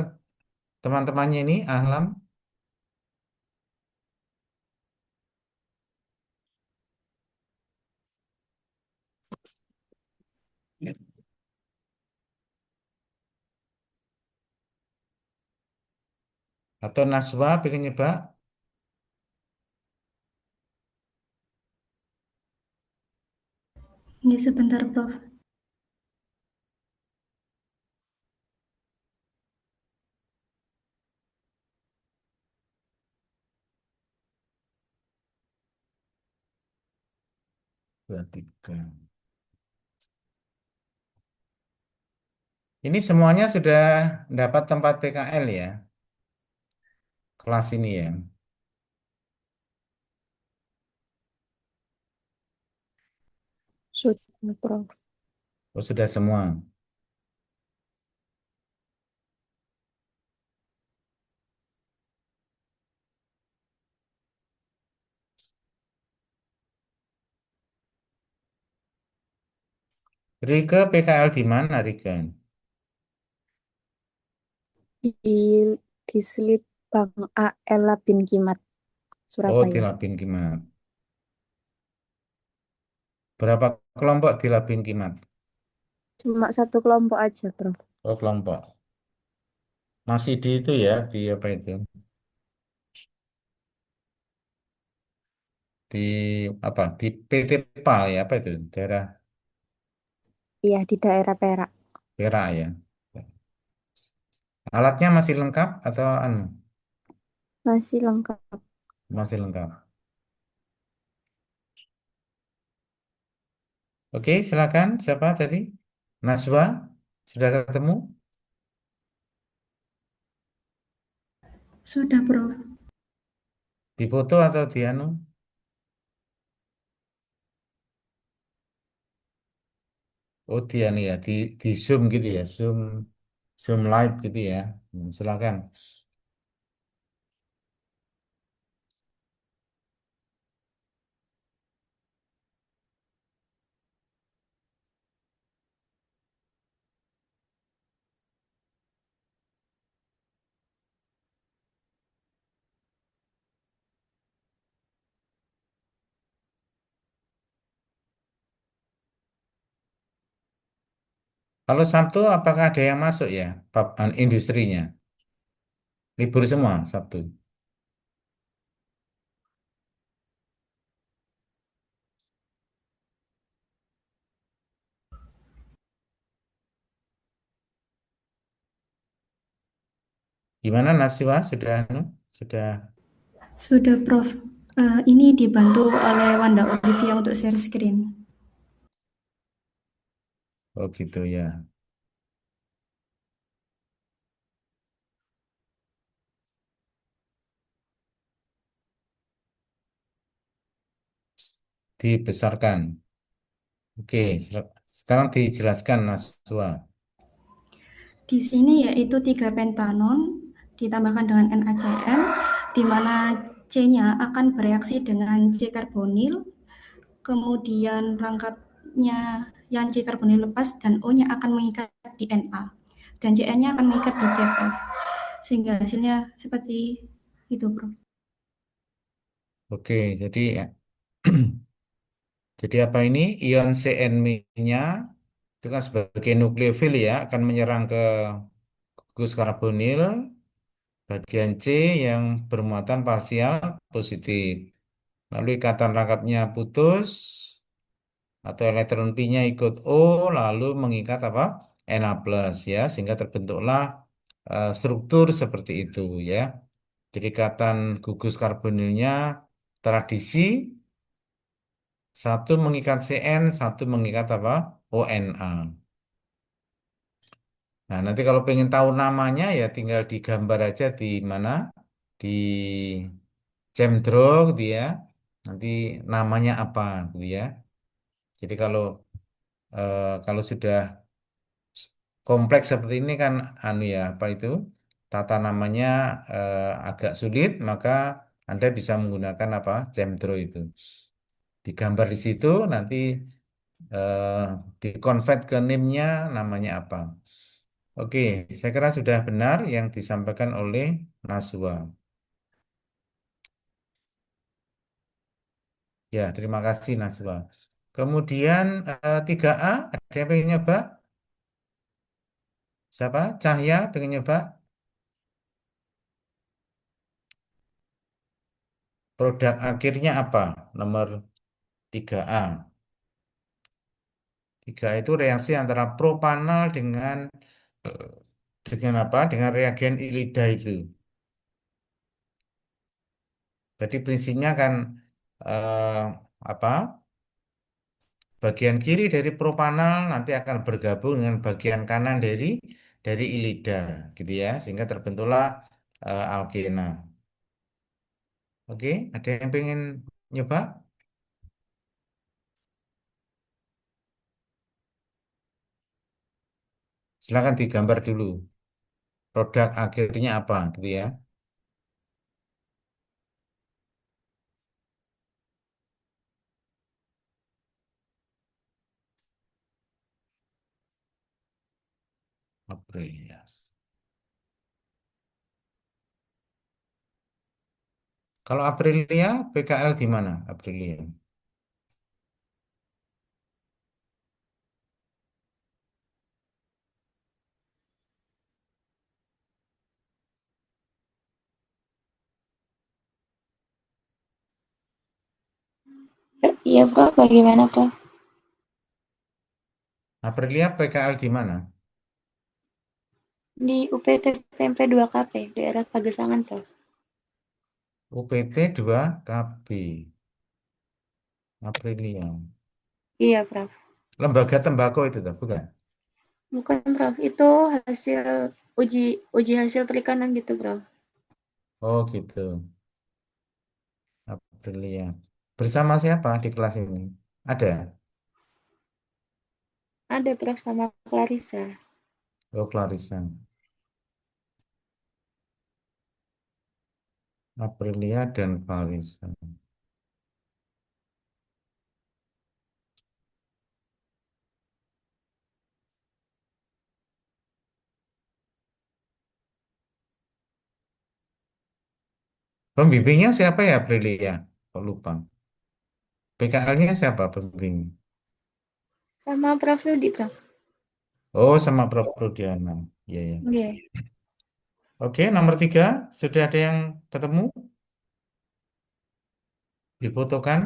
teman-temannya ini, Ahlam, atau Naswa pengen nyoba? Ini sebentar, Prof. Dua, tiga. Ini semuanya sudah dapat tempat PKL ya, kelas ini ya. Sudah, Prof. Oh, sudah semua. Rike PKL di mana, Rike? di di Bang A.L. bin Kimat, Oh, di Surabaya. Labin Kimat. Berapa kelompok di Labin Kimat? Cuma satu kelompok aja, Bro. Oh, kelompok. Masih di itu ya, di apa itu? Di apa? Di PT PAL ya, apa itu? Daerah Iya, di daerah Perak. Perak ya. Alatnya masih lengkap atau anu? Masih lengkap. Masih lengkap. Oke, silakan. Siapa tadi? Naswa, sudah ketemu? Sudah, Prof. Difoto atau di anu? Oh, di anu ya, di zoom gitu ya, zoom zoom live gitu ya. Silakan. Kalau Sabtu apakah ada yang masuk ya? Bab industrinya. Libur semua Sabtu. Gimana Naswa? Sudah anu? Sudah. Sudah, Prof. Ini dibantu oleh Wanda Olivia untuk share screen. Oh gitu ya. Dibesarkan. Oke, sekarang dijelaskan Naswa. Di sini yaitu 3 pentanon ditambahkan dengan NaCN, di mana C-nya akan bereaksi dengan C karbonil, kemudian rangkapnya yang C karbonil lepas dan O-nya akan mengikat di Na, dan Cn-nya akan mengikat di ZF, sehingga hasilnya seperti itu, Bro. Oke, jadi jadi apa ini? Ion CN-nya itu kan sebagai nukleofil ya, akan menyerang ke gugus karbonil bagian C yang bermuatan parsial positif. Lalu ikatan rangkapnya putus atau elektron pi-nya ikut O lalu mengikat apa? Na plus ya, sehingga terbentuklah struktur seperti itu ya. Jadi ikatan gugus karbonilnya tradisi satu mengikat Cn, satu mengikat apa? ONa. Nah, nanti kalau pengen tahu namanya ya tinggal digambar aja di mana? Di Cemdro gitu ya. Nanti namanya apa gitu ya. Jadi kalau sudah kompleks seperti ini kan anu ya apa itu tata namanya agak sulit maka Anda bisa menggunakan apa Cemdro itu. Digambar di situ nanti eh, dikonvert ke NIM-nya namanya apa. Oke, saya kira sudah benar yang disampaikan oleh Naswa. Ya, terima kasih Naswa. Kemudian 3A, ada yang pengen nyoba? Siapa? Cahya pengen nyoba? Produk akhirnya apa? Nomor 3A. 3 itu reaksi antara propanal dengan apa? Dengan reagen ilida itu. Jadi prinsipnya kan eh, apa? Bagian kiri dari propanal nanti akan bergabung dengan bagian kanan dari ilida, gitu ya, sehingga terbentuklah alkena. Oke, ada yang pengen nyoba? Silakan digambar dulu. Produk akhirnya apa, gitu ya? Aprilia. Kalau Aprilia, PKL di mana? Aprilia. Iya, Prof. Bagaimana, Prof? Aprilia PKL di mana? Di UPT PMP 2KP, daerah Pagesangan, Prof. UPT 2KB. Aprilia. Iya, Prof. Lembaga tembakau itu, tuh, bukan? Bukan, Prof. Itu hasil uji uji hasil perikanan gitu, Prof. Oh gitu. Aprilia. Bersama siapa di kelas ini? Ada? Ada Prof sama Clarissa. Oh, Clarissa. Aprilia dan Clarissa. Pembimbingnya siapa ya Aprilia? Kok lupa. PKL-nya siapa pembimbingnya? Sama Prof Rudi, Prof. Oh, sama Prof. Rudiana. Iya, ya. Iya. Oke, nomor 3. Sudah ada yang ketemu? Difotokan?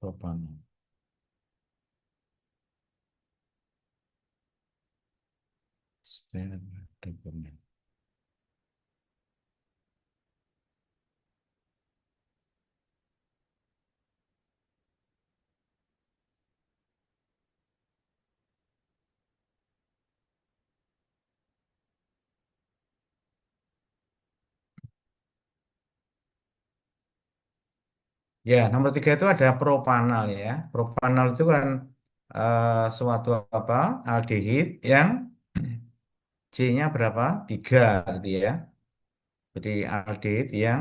Propan. Dokumen. Ya, nomor 3 itu ada propanal ya. Propanal itu kan suatu apa? Aldehid yang C-nya berapa? 3 gitu ya. Jadi aldehid yang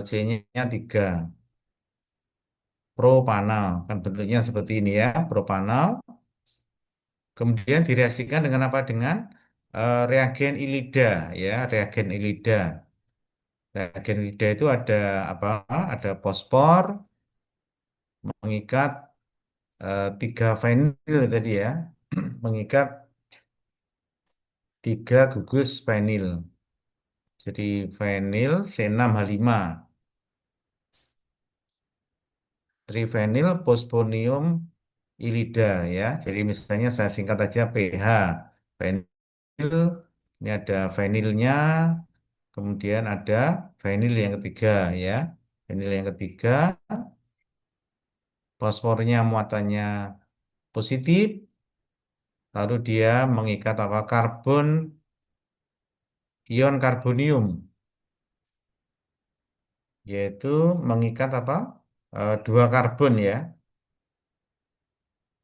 C-nya 3. Propanal. Kan bentuknya seperti ini ya. Propanal. Kemudian direaksikan dengan apa? Dengan reagen ilida ya. Reagen ilida. Reagen ilida itu ada apa? Ada fosfor mengikat 3 vinil tadi ya. Mengikat 3 gugus vinil. Jadi vinil C6H5. Trivinil fosfonium ilida ya. Jadi misalnya saya singkat aja PH. Vinil, ini ada vinilnya, kemudian ada vinil yang ketiga ya. Vinil yang ketiga, fosfornya muatannya positif, lalu dia mengikat apa? Karbon, ion karbonium, yaitu mengikat apa? 2 karbon ya.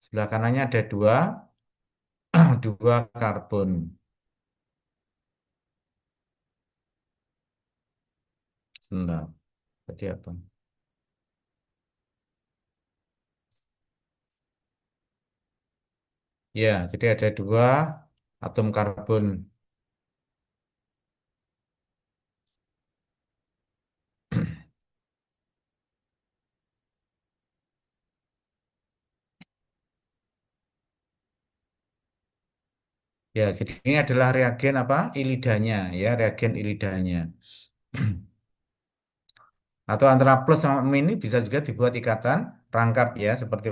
Sebelah kanannya ada 2 karbon. Sebentar, tadi apa? Ya, jadi ada 2 atom karbon. Ya, jadi ini adalah reagen apa? Ilidanya, ya, reagen ilidanya. Atau antara plus sama min ini bisa juga dibuat ikatan rangkap ya, seperti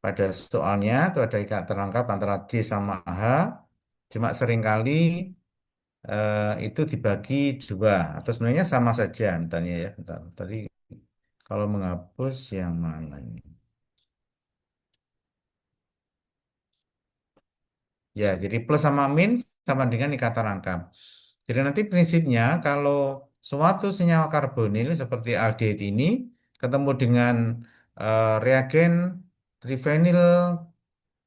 pada soalnya itu ada ikatan rangkap antara C sama H. Cuma seringkali itu dibagi 2 atau sebenarnya sama saja, misalnya ya. Bentar, tadi kalau menghapus yang mana ini? Ya, jadi plus sama min sama dengan ikatan rangkap. Jadi nanti prinsipnya kalau suatu senyawa karbonil seperti aldehid ini ketemu dengan reagen trivinyl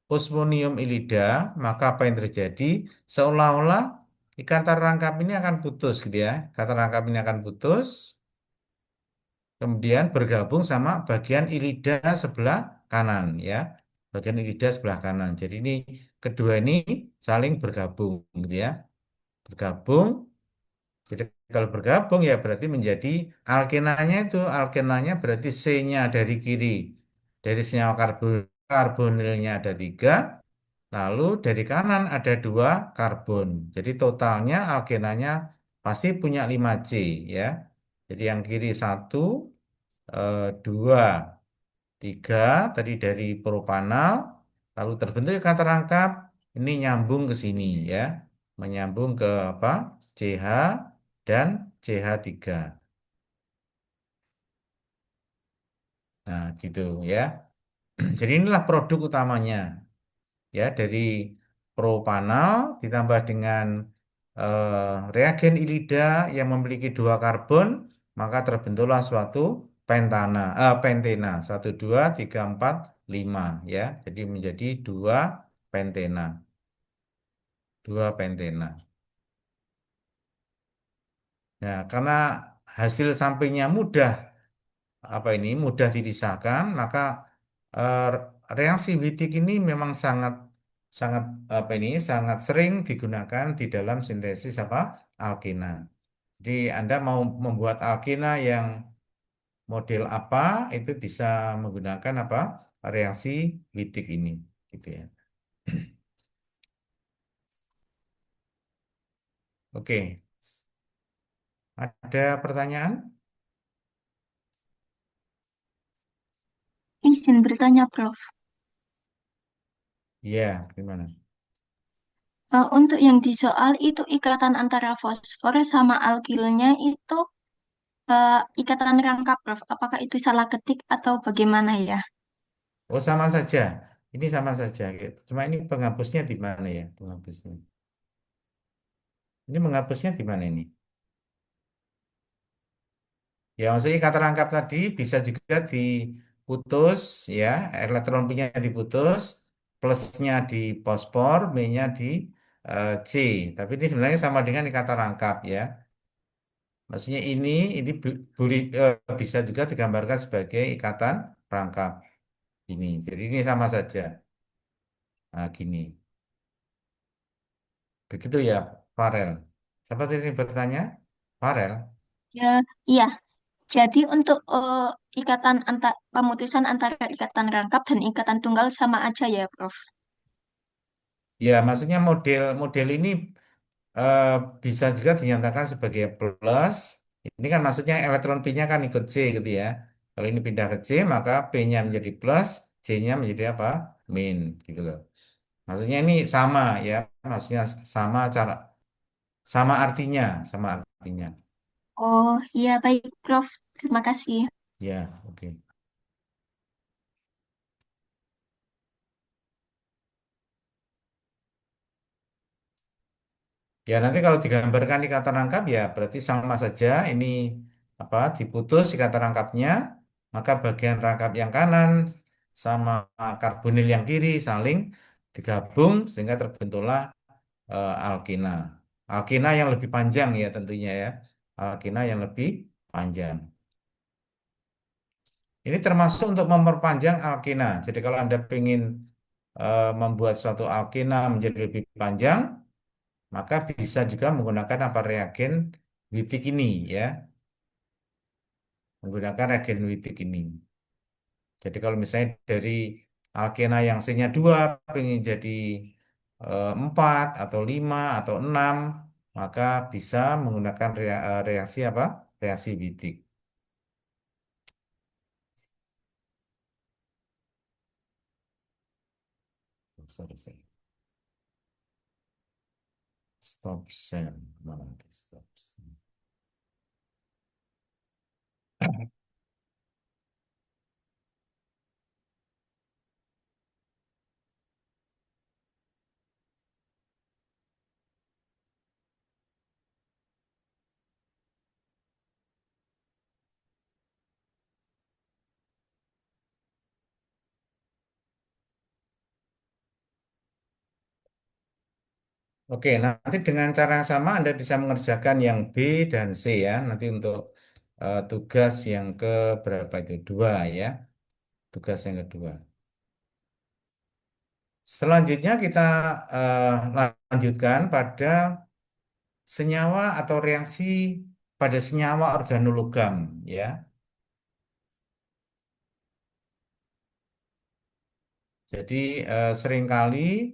fosfonium ilida, maka apa yang terjadi? Seolah-olah ikatan rangkap ini akan putus gitu ya. Ikatan rangkap ini akan putus, kemudian bergabung sama bagian ilida sebelah kanan ya. Bagian ilida sebelah kanan. Jadi ini kedua ini saling bergabung gitu ya. Bergabung. Jadi kalau bergabung ya berarti menjadi alkenanya itu alkenanya berarti C-nya dari kiri dari senyawa karbonilnya ada 3, lalu dari kanan ada 2 karbon. Jadi totalnya alkenanya pasti punya 5C ya. Jadi yang kiri 1, 2, 3 tadi dari propanal, lalu terbentuk kata rangkap, ini nyambung ke sini ya, menyambung ke apa? CH dan CH3. Nah, gitu ya. Jadi inilah produk utamanya ya dari propanal ditambah dengan reagen ilida yang memiliki 2 karbon, maka terbentuklah suatu pentena 1 2 3 4 5 ya. Jadi menjadi 2 pentena, 2 pentena. Nah, karena hasil sampingnya mudah mudah dipisahkan, maka eh, reaksi Wittig ini memang sangat sangat sangat sering digunakan di dalam sintesis alkena. Jadi Anda mau membuat alkena yang model apa itu bisa menggunakan reaksi Wittig ini gitu ya. Oke, ada pertanyaan? Izin bertanya, Prof. Ya, gimana? Untuk yang di soal itu ikatan antara fosfor sama alkilnya itu ikatan rangkap, Prof. Apakah itu salah ketik atau bagaimana ya? Oh, sama saja. Ini sama saja gitu. Cuma ini penghapusnya di mana ya? Penghapusnya. Ini menghapusnya di mana ini? Ya, maksudnya kata rangkap tadi bisa juga diputus, ya, elektron punya diputus, plusnya di fosfor, minusnya di C. Tapi ini sebenarnya sama dengan kata rangkap, ya. Maksudnya ini boleh bisa juga digambarkan sebagai ikatan rangkap ini. Jadi ini sama saja. Nah, gini. Begitu ya, Farel. Siapa tadi bertanya? Farel. Ya, iya. Jadi untuk ikatan antar pemutusan antara ikatan rangkap dan ikatan tunggal sama aja ya, Prof. Ya, maksudnya model ini eh, bisa juga dinyatakan sebagai plus. Ini kan maksudnya elektron P-nya kan ikut C gitu ya. Kalau ini pindah ke C, maka P-nya menjadi plus, C-nya menjadi apa? Min gitu loh. Maksudnya ini sama ya, maksudnya sama cara, sama artinya. Oh, iya baik, Prof. Terima kasih. Ya, oke. Ya nanti kalau digambarkan ikatan rangkap ya berarti sama saja. Ini diputus ikatan rangkapnya, maka bagian rangkap yang kanan sama karbonil yang kiri saling digabung sehingga terbentuklah alkena. Alkena yang lebih panjang ya tentunya ya. Alkena yang lebih panjang. Ini termasuk untuk memperpanjang alkena. Jadi kalau Anda ingin membuat suatu alkena menjadi lebih panjang, maka bisa juga menggunakan reagen Wittig ini ya, menggunakan reagen Wittig ini. Jadi kalau misalnya dari alkena yang C-nya 2 pengen jadi 4 atau 5 atau 6, maka bisa menggunakan reaksi Reaksi Wittig. Oh, sorry, sorry. Stop share. Mana nanti stop share. Oke, nanti dengan cara yang sama Anda bisa mengerjakan yang B dan C ya. Nanti untuk tugas yang ke berapa itu? 2 ya. Tugas yang kedua. Selanjutnya kita lanjutkan pada senyawa atau reaksi pada senyawa organologam ya. Jadi seringkali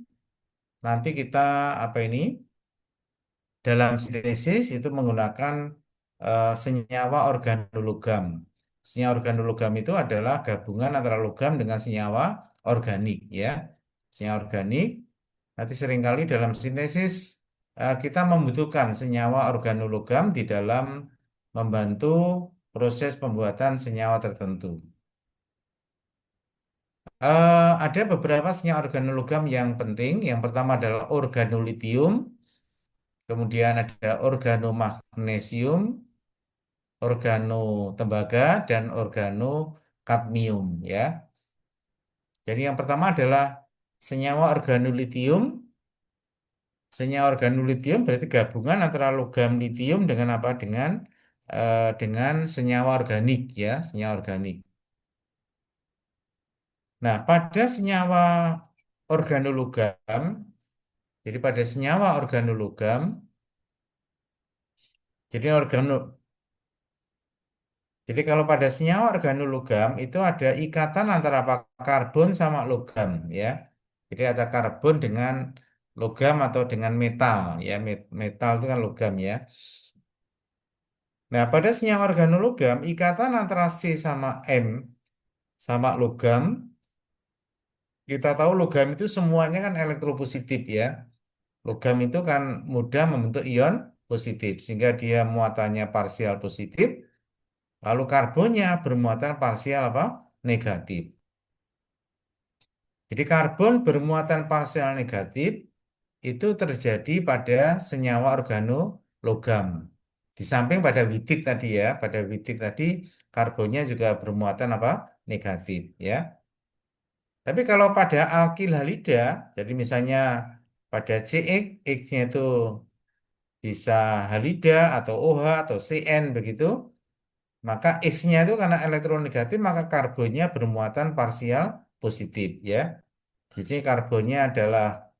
nanti kita apa ini dalam sintesis itu menggunakan senyawa organologam. Senyawa organologam itu adalah gabungan antara logam dengan senyawa organik ya. Senyawa organik nanti seringkali dalam sintesis kita membutuhkan senyawa organologam di dalam membantu proses pembuatan senyawa tertentu. Ada beberapa senyawa organologam yang penting. Yang pertama adalah organolitium, kemudian ada organomagnesium, organotembaga, dan organokadmium ya. Jadi yang pertama adalah senyawa organolitium. Senyawa organolitium berarti gabungan antara logam litium dengan apa? Dengan senyawa organik ya, senyawa organik. Nah, pada senyawa organologam, jadi pada senyawa organologam, jadi jadi kalau pada senyawa organologam itu ada ikatan antara apa? Karbon sama logam ya. Jadi ada karbon dengan logam atau dengan metal ya. Metal itu kan logam ya. Nah, pada senyawa organologam ikatan antara C sama M sama logam, kita tahu logam itu semuanya kan elektropositif ya. Logam itu kan mudah membentuk ion positif sehingga dia muatannya parsial positif, lalu karbonnya bermuatan parsial apa? Negatif. Jadi karbon bermuatan parsial negatif itu terjadi pada senyawa organologam. Di samping pada widik tadi ya, pada widik tadi karbonnya juga bermuatan apa? Negatif ya. Tapi kalau pada alkil halida, jadi misalnya pada CX, X-nya itu bisa halida atau OH atau CN begitu, maka X-nya itu karena elektronegatif maka karbonnya bermuatan parsial positif ya. Jadi karbonnya adalah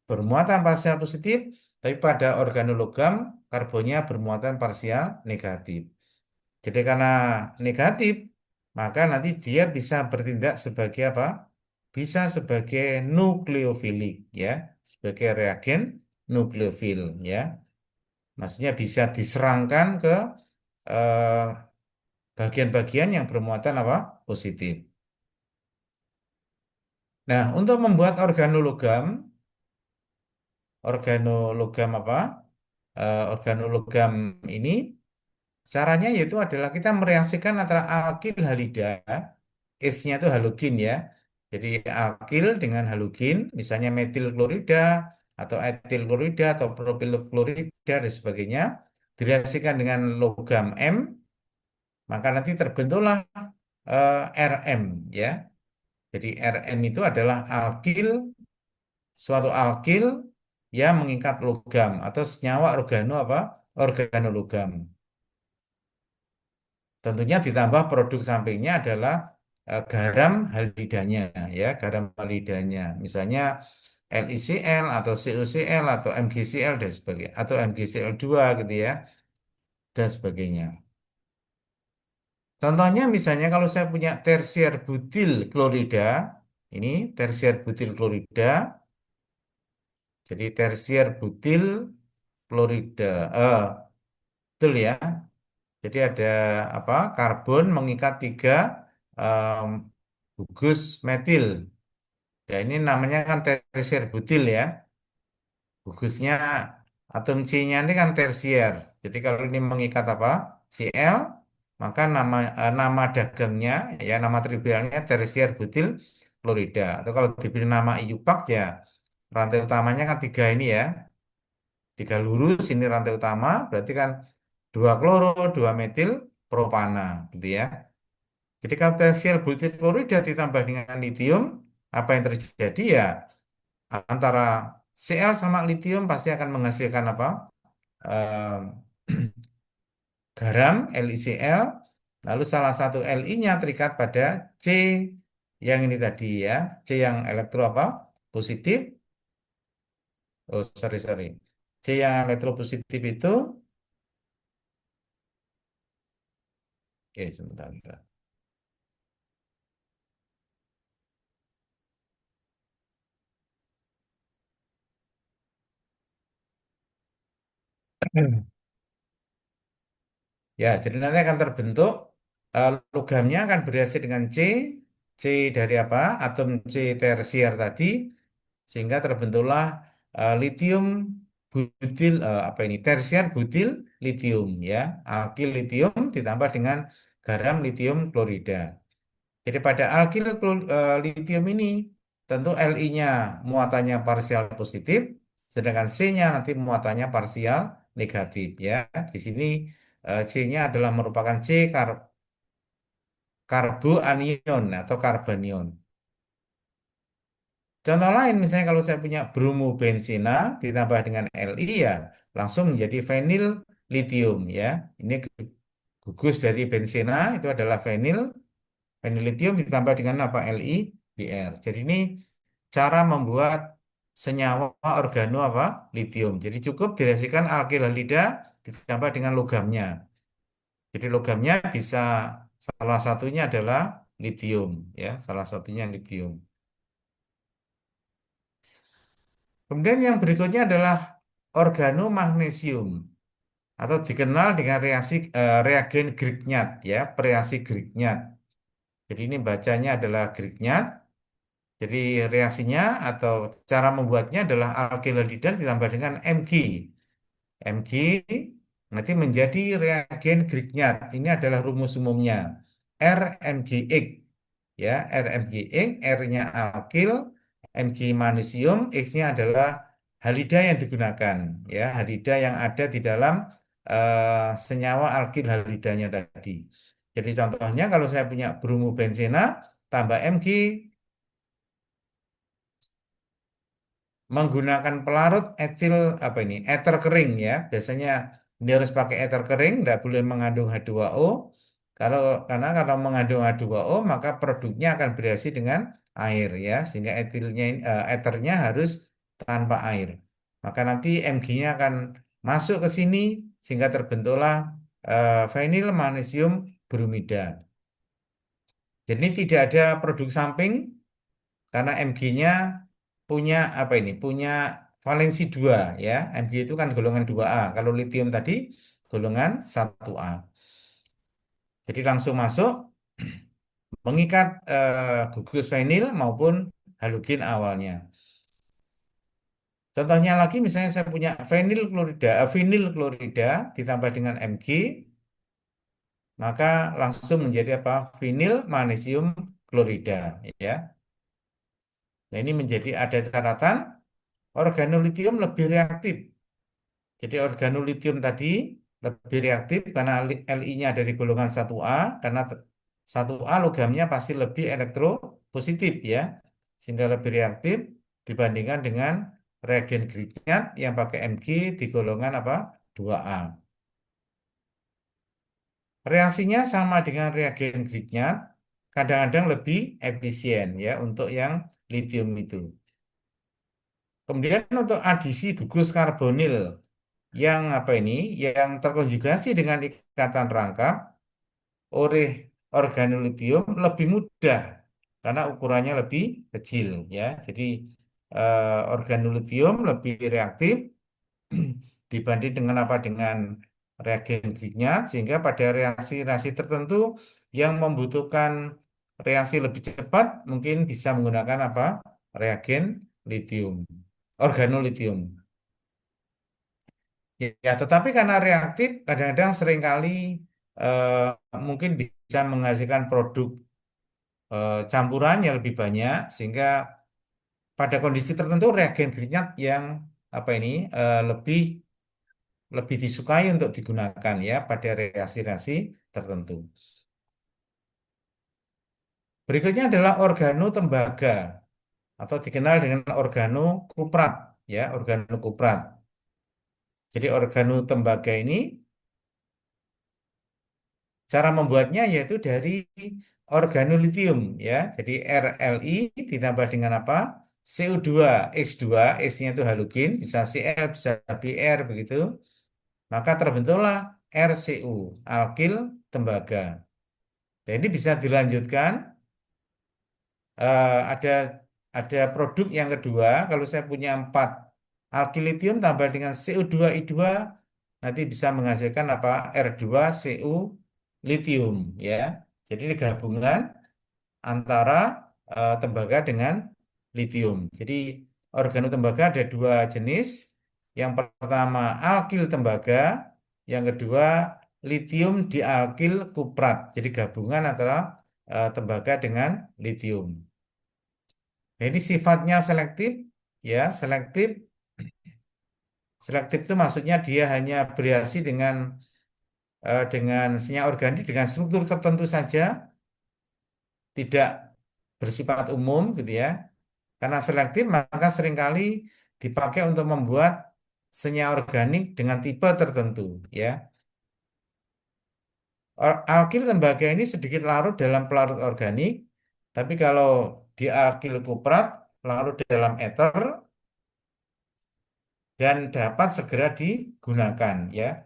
bermuatan parsial positif, tapi pada organologam karbonnya bermuatan parsial negatif. Jadi karena negatif, maka nanti dia bisa bertindak sebagai apa? Bisa sebagai nukleofilik ya, sebagai reagen nukleofil ya. Maksudnya bisa diserangkan ke eh, bagian-bagian yang bermuatan apa? Positif. Nah, untuk membuat organologam apa? Organologam ini caranya yaitu adalah kita mereaksikan antara alkil halida, S-nya itu halogen ya. Jadi alkil dengan halogen, misalnya metil klorida atau etil klorida atau propil klorida dan sebagainya, direaksikan dengan logam M, maka nanti terbentuklah Rm ya. Jadi Rm itu adalah suatu alkil yang mengikat logam atau senyawa organologam. Tentunya ditambah produk sampingnya adalah garam halidanya ya, garam halidanya. Misalnya LiCl atau CuCl atau MgCl dan sebagainya atau MgCl2 gitu ya dan sebagainya. Contohnya misalnya kalau saya punya tersier butil klorida, ini tersier butil klorida, jadi tersier butil klorida, betul ya. Jadi ada apa? Karbon mengikat tiga em, gugus metil. Ya ini namanya kan tersier butil ya. Gugusnya atom C-nya ini kan tersier. Jadi kalau ini mengikat apa? Cl, maka nama dagangnya ya nama trivialnya tersier butil klorida. Atau kalau diberi nama IUPAC ya rantai utamanya kan tiga ini ya. Tiga lurus ini rantai utama berarti kan dua kloro, dua metil propana gitu ya. Jadi kalau tersier butil klorida ditambah dengan litium, apa yang terjadi ya antara Cl sama litium pasti akan menghasilkan apa? Ehm, garam LiCl, lalu salah satu Li-nya terikat pada C yang ini tadi ya, C yang elektro apa? Positif. Oh sorry sorry, C yang elektropositif itu, oke sebentar, sebentar. Ya, jadi nanti akan terbentuk Logamnya akan bereaksi dengan C dari apa? Atom C tersier tadi, sehingga terbentuklah litium butil apa ini tersier butil litium ya, alkil litium ditambah dengan garam litium klorida. Jadi pada alkil litium ini tentu Li-nya muatannya parsial positif, sedangkan C-nya nanti muatannya parsial negatif ya. Di sini C-nya adalah merupakan C karboanion atau karbanion. Contoh lain misalnya kalau saya punya bromobenzena ditambah dengan Li ya langsung menjadi fenil litium ya. Ini gugus dari benzena itu adalah fenil litium ditambah dengan apa LiBr. Jadi ini cara membuat senyawa organo apa litium. Jadi cukup direaksikan alkil halida ditambah dengan logamnya. Jadi logamnya bisa salah satunya adalah litium ya, salah satunya litium. Kemudian yang berikutnya adalah organomagnesium atau dikenal dengan reagen Grignard ya, reaksi Grignard. Jadi ini bacanya adalah Grignard. Jadi reaksinya atau cara membuatnya adalah alkylalida ditambah dengan Mg. Mg nanti menjadi reagen Grignard. Ini adalah rumus umumnya. RMgX ya, RMgX, R-nya alkil, Mg magnesium, X-nya adalah halida yang digunakan ya, halida yang ada di dalam senyawa alkil halidanya tadi. Jadi contohnya kalau saya punya bromobenzena tambah Mg menggunakan pelarut etil apa ini eter kering ya, biasanya dia harus pakai eter kering, tidak boleh mengandung H2O. Karena kalau mengandung H2O maka produknya akan bereaksi dengan air ya, sehingga eternya harus tanpa air, maka nanti Mg-nya akan masuk ke sini sehingga terbentuklah vinyl magnesium bromida. Jadi ini tidak ada produk samping karena Mg-nya punya apa ini? Punya valensi 2 ya. Mg itu kan golongan 2A. Kalau litium tadi golongan 1A. Jadi langsung masuk mengikat gugus vinil maupun halogen awalnya. Contohnya lagi misalnya saya punya vinil klorida ditambah dengan Mg, maka langsung menjadi apa? Vinil magnesium klorida ya. Nah, ini menjadi ada catatan organolitium lebih reaktif. Jadi organolitium tadi lebih reaktif karena Li-nya dari golongan 1A, karena 1A logamnya pasti lebih elektropositif ya, sehingga lebih reaktif dibandingkan dengan reagen Grignard yang pakai Mg di golongan apa 2A. Reaksinya sama dengan reagen Grignard, kadang-kadang lebih efisien ya untuk yang litium itu. Kemudian untuk adisi gugus karbonil yang apa ini, yang terkonjugasi dengan ikatan rangkap oleh organolitium lebih mudah karena ukurannya lebih kecil ya. Jadi organolitium lebih reaktif dibanding dengan apa dengan reagen Grignard, sehingga pada reaksi-reaksi tertentu yang membutuhkan reaksi lebih cepat mungkin bisa menggunakan apa reagen litium, organolitium. Ya, tetapi karena reaktif, kadang-kadang seringkali mungkin bisa menghasilkan produk campuran yang lebih banyak, sehingga pada kondisi tertentu reagen Grignard yang apa ini lebih lebih disukai untuk digunakan ya pada reaksi-reaksi tertentu. Berikutnya adalah organo tembaga atau dikenal dengan organo kuprat ya, organo kuprat. Jadi organo tembaga ini cara membuatnya yaitu dari organolitium ya. Jadi Rli ditambah dengan apa? CO2, X2, X-nya itu halogen, bisa Cl, bisa Br begitu. Maka terbentuklah RCU, alkil tembaga. Dan ini bisa dilanjutkan ada produk yang kedua, kalau saya punya 4 alkil litium tambah dengan CO2 I2 nanti bisa menghasilkan apa? R2CU litium ya. Jadi ini gabungan antara tembaga dengan litium. Jadi organotembaga ada dua jenis. Yang pertama alkil tembaga, yang kedua litium dialkil kuprat. Jadi gabungan antara tembaga dengan litium. Nah, ini sifatnya selektif ya, selektif. Selektif itu maksudnya dia hanya bereaksi dengan senyawa organik dengan struktur tertentu saja, tidak bersifat umum gitu ya. Karena selektif maka seringkali dipakai untuk membuat senyawa organik dengan tipe tertentu ya. Alkil tembaga ini sedikit larut dalam pelarut organik, tapi kalau di alkil kuprat larut dalam eter dan dapat segera digunakan ya.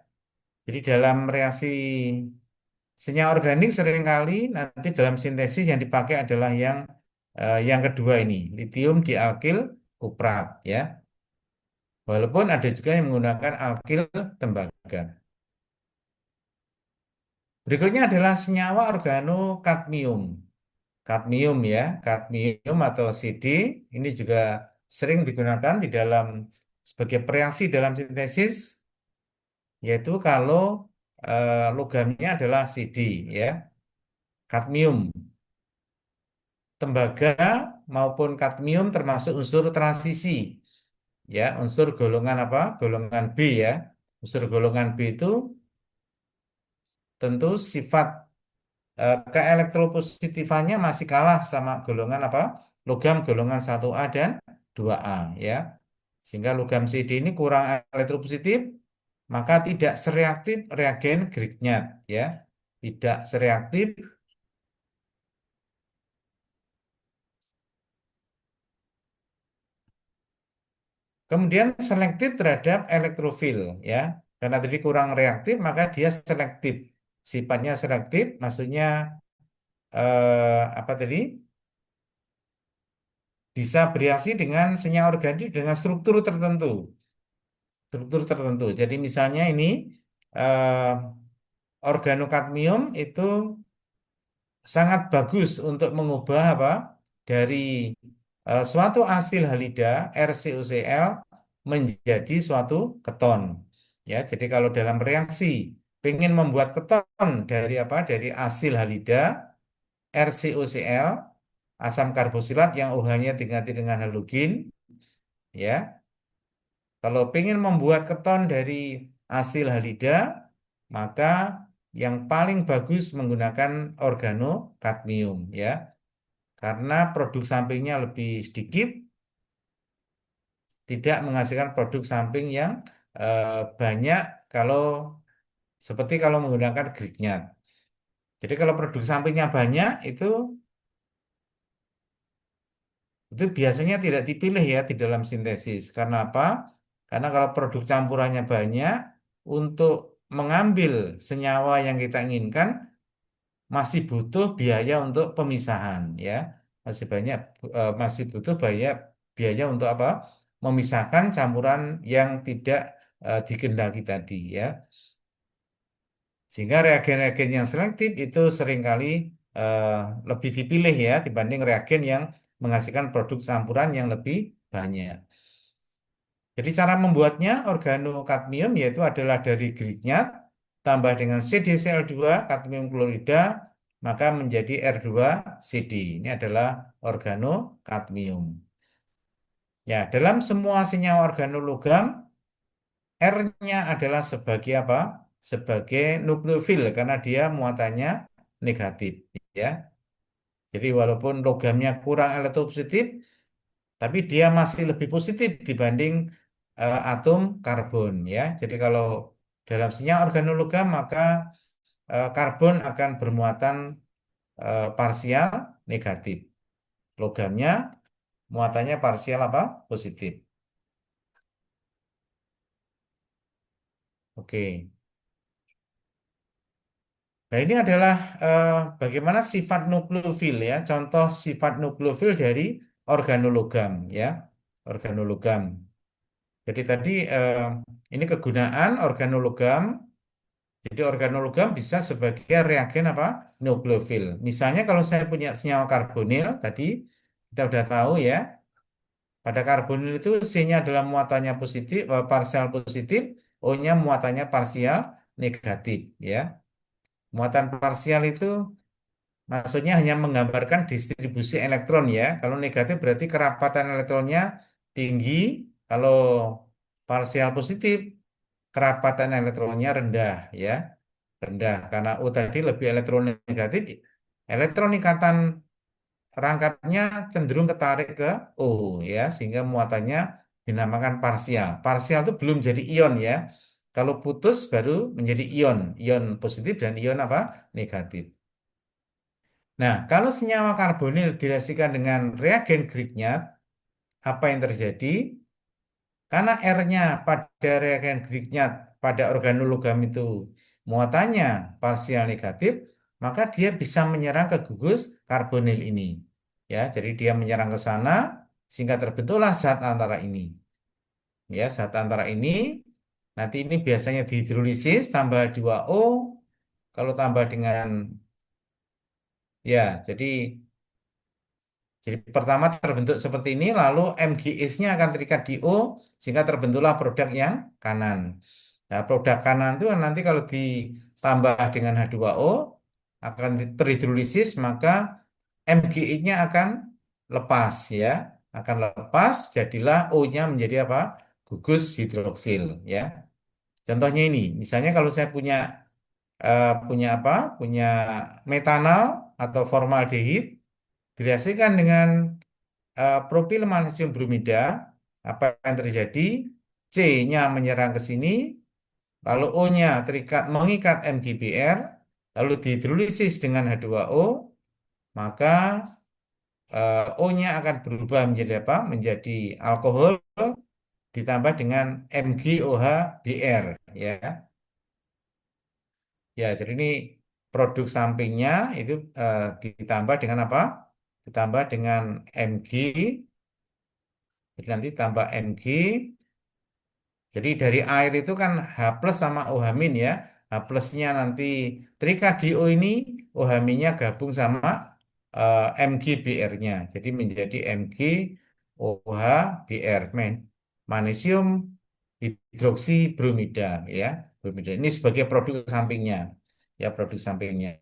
Jadi dalam reaksi senyawa organik seringkali nanti dalam sintesis yang dipakai adalah yang kedua ini, litium dialkil kuprat ya. Walaupun ada juga yang menggunakan alkil tembaga. Berikutnya adalah senyawa organokadmium. Kadmium ya, kadmium atau CD ini juga sering digunakan di dalam sebagai reaksi dalam sintesis, yaitu kalau logamnya adalah CD ya, kadmium. Tembaga maupun kadmium termasuk unsur transisi ya, unsur golongan apa? Golongan B ya. Unsur golongan B itu tentu sifat keelektropositifannya masih kalah sama golongan apa? Logam golongan 1A dan 2A ya. Sehingga logam CD ini kurang elektropositif, maka tidak sereaktif reagen Grignard ya. Tidak sereaktif. Kemudian selektif terhadap elektrofil ya. Karena tadi kurang reaktif maka dia selektif. Sifatnya selektif maksudnya apa tadi? Bisa bereaksi dengan senyawa organik dengan struktur tertentu. Struktur tertentu. Jadi misalnya ini eh, organokadmium itu sangat bagus untuk mengubah apa dari suatu asil halida RCOCl menjadi suatu keton. Ya, jadi kalau dalam reaksi ingin membuat keton dari apa? Dari asil halida RCOCl asam karboksilat yang OH-nya diganti dengan halogen, ya. Kalau ingin membuat keton dari asil halida, maka yang paling bagus menggunakan organokadmium ya. Karena produk sampingnya lebih sedikit, tidak menghasilkan produk samping yang banyak kalau seperti kalau menggunakan Grignard. Jadi kalau produk sampingnya banyak itu biasanya tidak dipilih ya di dalam sintesis. Karena apa? Karena kalau produk campurannya banyak, untuk mengambil senyawa yang kita inginkan masih butuh biaya untuk pemisahan ya. Masih butuh biaya biaya untuk apa? Memisahkan campuran yang tidak dikehendaki tadi ya. Sehingga reagen-reagen yang selektif itu seringkali eh, lebih dipilih ya dibanding reagen yang menghasilkan produk campuran yang lebih banyak. Jadi cara membuatnya organokadmium yaitu adalah dari Grignard tambah dengan CdCl2 kadmium klorida maka menjadi R2CD. Ini adalah organokadmium. Ya, dalam semua senyawa organologam R-nya adalah sebagai apa? Sebagai nukleofil karena dia muatannya negatif ya. Jadi walaupun logamnya kurang elektropositif, tapi dia masih lebih positif dibanding atom karbon ya. Jadi kalau dalam senyawa organologam maka karbon akan bermuatan parsial negatif. Logamnya muatannya parsial apa? Positif. Oke. Nah, ini adalah bagaimana sifat nukleofil ya. Contoh sifat nukleofil dari organologam ya. Organologam. Jadi tadi ini kegunaan organologam Jadi organologam bisa sebagai reagen apa? Nukleofil. Misalnya kalau saya punya senyawa karbonil tadi kita udah tahu ya, pada karbonil itu C-nya adalah muatannya positif, parsial positif, O-nya muatannya parsial negatif ya. Muatan parsial itu maksudnya hanya menggambarkan distribusi elektron ya. Kalau negatif berarti kerapatan elektronnya tinggi, kalau parsial positif kerapatan elektronnya rendah ya. Rendah karena O tadi lebih elektronegatif, elektron ikatan rangkapnya cenderung ketarik ke O ya, sehingga muatannya dinamakan parsial. Parsial itu belum jadi ion ya. Kalau putus baru menjadi ion, ion positif dan ion apa? Negatif. Nah, kalau senyawa karbonil direaksikan dengan reagen Grignard, apa yang terjadi? Karena R-nya pada reagen Grignard pada organologam itu muatannya parsial negatif, maka dia bisa menyerang ke gugus karbonil ini. Ya, jadi dia menyerang ke sana sehingga terbentuklah zat antara ini. Ya, zat antara ini nanti ini biasanya dihidrolisis tambah 2O. Kalau tambah dengan ya, jadi pertama terbentuk seperti ini, lalu MgS-nya akan terikat di O, sehingga terbentuklah produk yang kanan. Nah, produk kanan itu nanti kalau ditambah dengan H2O, akan terhidrolisis, maka MgI-nya akan lepas ya, akan lepas, jadilah O-nya menjadi apa? Gugus hidroksil ya. Contohnya ini, misalnya kalau saya punya apa? Punya metanal atau formaldehid direaksikan dengan propil magnesium bromida, apa yang terjadi? C-nya menyerang ke sini, lalu O-nya mengikat MgBr, lalu dihidrolisis dengan H2O, maka O-nya akan berubah menjadi apa? Menjadi alkohol ditambah dengan MgOH-Br ya. Ya, jadi ini produk sampingnya itu ditambah dengan apa? Ditambah dengan Mg, jadi nanti tambah Mg. Jadi dari air itu kan H plus sama OH min ya. H plusnya nanti terikat di O ini, OH minnya gabung sama MgBr-nya. Jadi menjadi MgOH-Br, magnesium hidroksi bromida ya. Bromida. Ini sebagai produk sampingnya. Ya, produk sampingnya.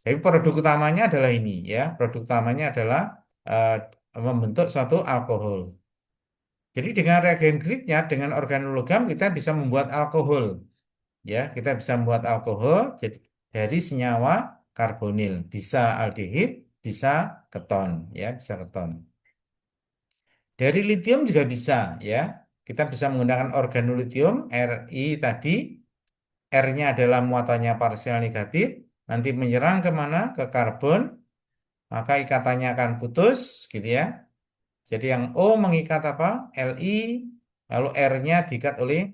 Tapi produk utamanya adalah ini ya. Produk utamanya adalah membentuk suatu alkohol. Jadi dengan reagen gridnya, dengan organologam kita bisa membuat alkohol. Ya, kita bisa membuat alkohol jadi dari senyawa karbonil. Bisa aldehid, bisa keton. Ya, bisa keton. Dari litium juga bisa. Ya, kita bisa menggunakan organolitium, Ri tadi. R-nya adalah muatannya parsial negatif. Nanti menyerang kemana? Ke karbon. Maka ikatannya akan putus, gitu ya. Jadi yang O mengikat apa? Li, lalu R-nya diikat oleh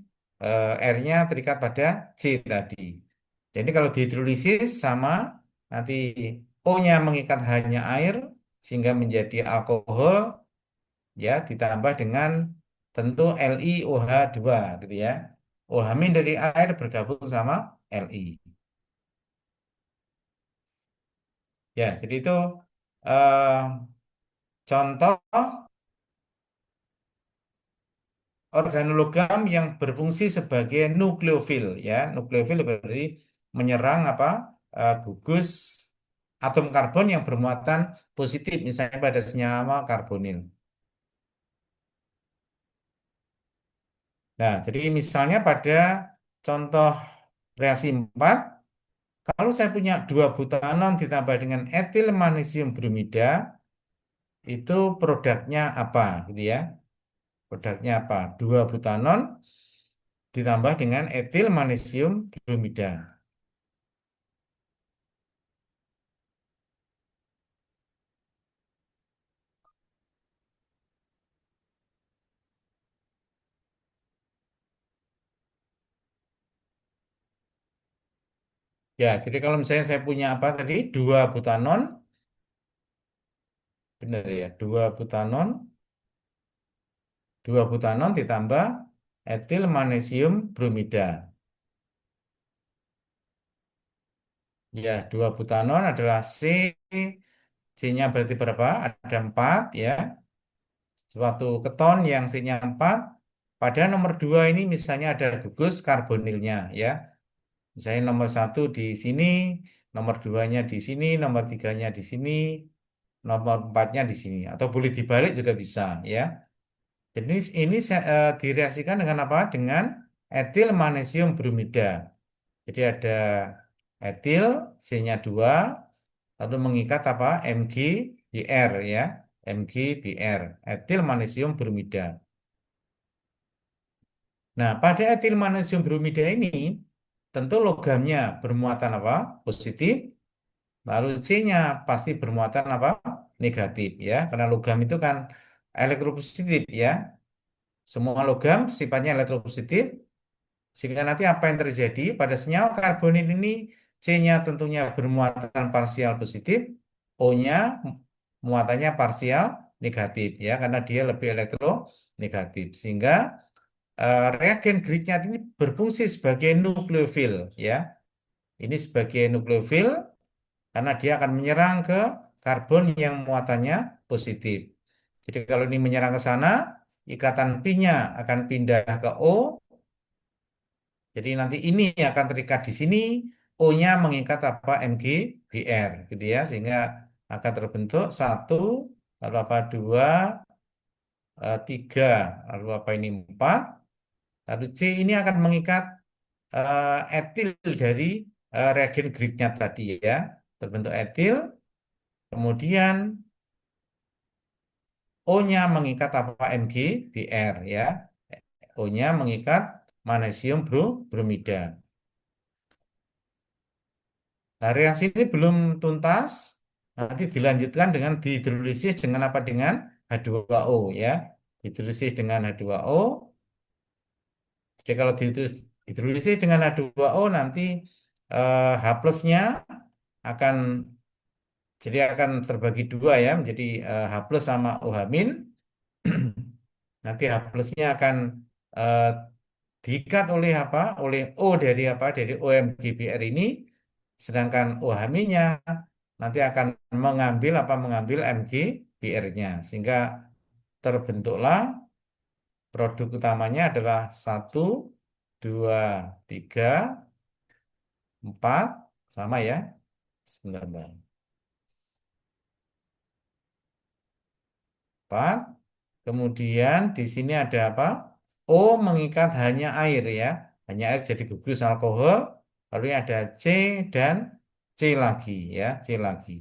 R-nya terikat pada C tadi. Jadi kalau dihidrolisis sama nanti O-nya mengikat hanya air sehingga menjadi alkohol ya ditambah dengan tentu LiOH2 gitu ya. OH min dari air bergabung sama Li. Ya, jadi itu eh, contoh organologam yang berfungsi sebagai nukleofil ya. Nukleofil berarti menyerang apa? Gugus atom karbon yang bermuatan positif misalnya pada senyawa karbonil. Nah, jadi misalnya pada contoh reaksi 4, kalau saya punya 2 butanon ditambah dengan etil magnesium bromida, itu produknya apa gitu ya? Produknya apa? 2 butanon ditambah dengan etil magnesium bromida. Ya, jadi kalau misalnya saya punya apa tadi? 2 butanon, benar ya, 2 butanon ditambah etil magnesium bromida. Ya, 2 butanon adalah C. C-nya berarti berapa? Ada 4 ya. Suatu keton yang C-nya 4. Pada nomor 2 ini misalnya ada gugus karbonilnya ya. Misalnya nomor 1 di sini, nomor 2-nya di sini, nomor 3-nya di sini, nomor 4-nya di sini. Atau boleh dibalik juga bisa ya. Jadi ini direaksikan dengan apa? Dengan etil magnesium bromida. Jadi ada etil, C-nya 2, lalu mengikat apa? MgBr ya. MgBr, etil magnesium bromida. Nah, pada etil magnesium bromida ini tentu logamnya bermuatan apa? Positif. Lalu C-nya pasti bermuatan apa? Negatif ya. Karena logam itu kan elektropositif ya. Semua logam sifatnya elektropositif. Sehingga nanti apa yang terjadi pada senyawa karbonil ini C-nya tentunya bermuatan parsial positif, O-nya muatannya parsial negatif ya karena dia lebih elektronegatif. Sehingga reagen Grignard ini berfungsi sebagai nukleofil ya. Ini sebagai nukleofil karena dia akan menyerang ke karbon yang muatannya positif. Jadi kalau ini menyerang ke sana, ikatan pi-nya akan pindah ke O. Jadi nanti ini akan terikat di sini, O-nya mengikat apa MgBr gitu ya, sehingga akan terbentuk satu, lalu apa dua, tiga, lalu apa ini empat, lalu C ini akan mengikat etil dari reagen Grignard tadi ya, terbentuk etil, kemudian O-nya mengikat apa MgBr ya, O-nya mengikat magnesium bromida. Nah, reaksi ini belum tuntas, nanti dilanjutkan dengan dihidrolisis dengan apa? Dengan H2O ya. Hidrolisis dengan H2O. Jadi kalau dihidrolisis dengan H2O nanti H plusnya akan jadi akan terbagi dua ya menjadi H plus sama OH min. Nanti H plusnya akan eh, diikat oleh apa? Oleh O dari apa? Dari OMGBr ini, sedangkan OH-nya nanti akan mengambil apa? Mengambil MgBr-nya, sehingga terbentuklah produk utamanya adalah satu, dua, tiga, empat, sama ya. Sebentar, Bang. Empat. Kemudian di sini ada apa? O mengikat hanya air ya. Hanya air jadi gugus alkohol. Lalu ini ada C dan C lagi ya, C lagi.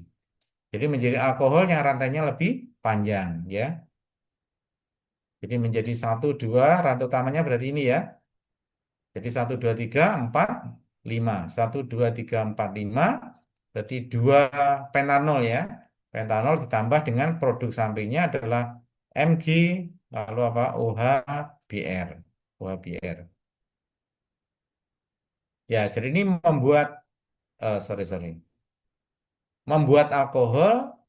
Jadi menjadi alkohol yang rantainya lebih panjang ya. Jadi menjadi satu, dua, rantai utamanya berarti ini ya. Jadi satu, dua, tiga, empat, lima. Satu, dua, tiga, empat, lima. Berarti dua pentanol ya. Pentanol ditambah dengan produk sampingnya adalah Mg, lalu apa? OH-BR. OH-BR. Ya, jadi ini membuat, sorry, sorry. Membuat alkohol,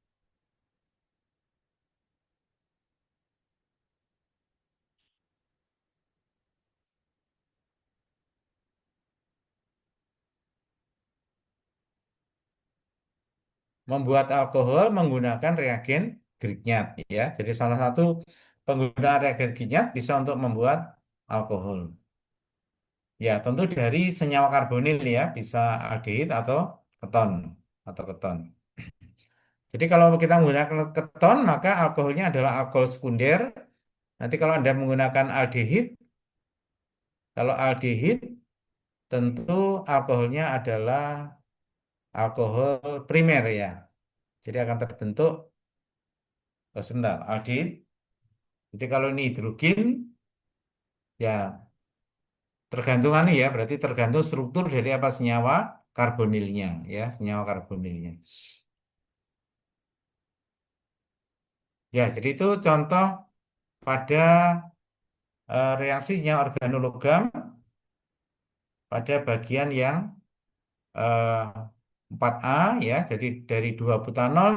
menggunakan reagen Grignard ya. Jadi salah satu penggunaan reagen Grignard bisa untuk membuat alkohol. Ya, tentu dari senyawa karbonil ya, bisa aldehid atau keton. Jadi kalau kita menggunakan keton, maka alkoholnya adalah alkohol sekunder. Nanti kalau Anda menggunakan aldehid, kalau aldehid tentu alkoholnya adalah alkohol primer ya. Jadi akan terbentuk, sebentar, aldehid. Jadi kalau ini hidrogen, ya tergantung anu ya, berarti tergantung struktur dari apa senyawa karbonilnya ya, senyawa karbonilnya. Ya, jadi itu contoh pada reaksinya organologam pada bagian yang eh, 4A ya, jadi dari 2 butanol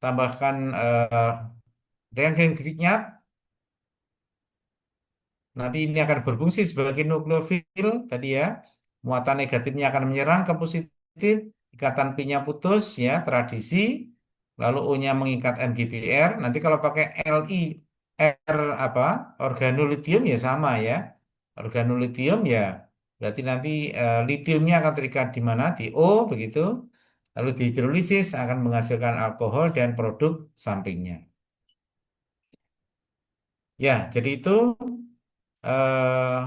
tambahkan reagen Grignard, nanti ini akan berfungsi sebagai nukleofil tadi ya, muatan negatifnya akan menyerang ke positif, ikatan Pi-nya putus ya, tradisi, lalu U-nya mengikat MgBr. Nanti kalau pakai Li R apa organolitium ya sama ya. Organolitium ya berarti nanti litiumnya akan terikat di mana? Di O begitu. Lalu dihidrolisis akan menghasilkan alkohol dan produk sampingnya. Ya, jadi itu eh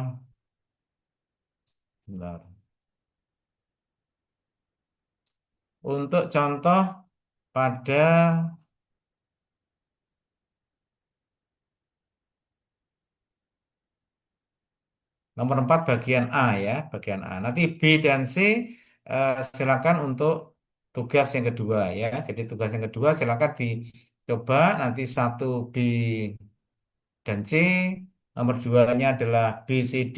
bentar. Untuk contoh pada nomor 4 bagian A ya, bagian A. Nanti B dan C silakan untuk tugas yang kedua ya. Jadi tugas yang kedua silakan dicoba nanti 1 B dan C. Nomor 2-nya adalah B, C, D.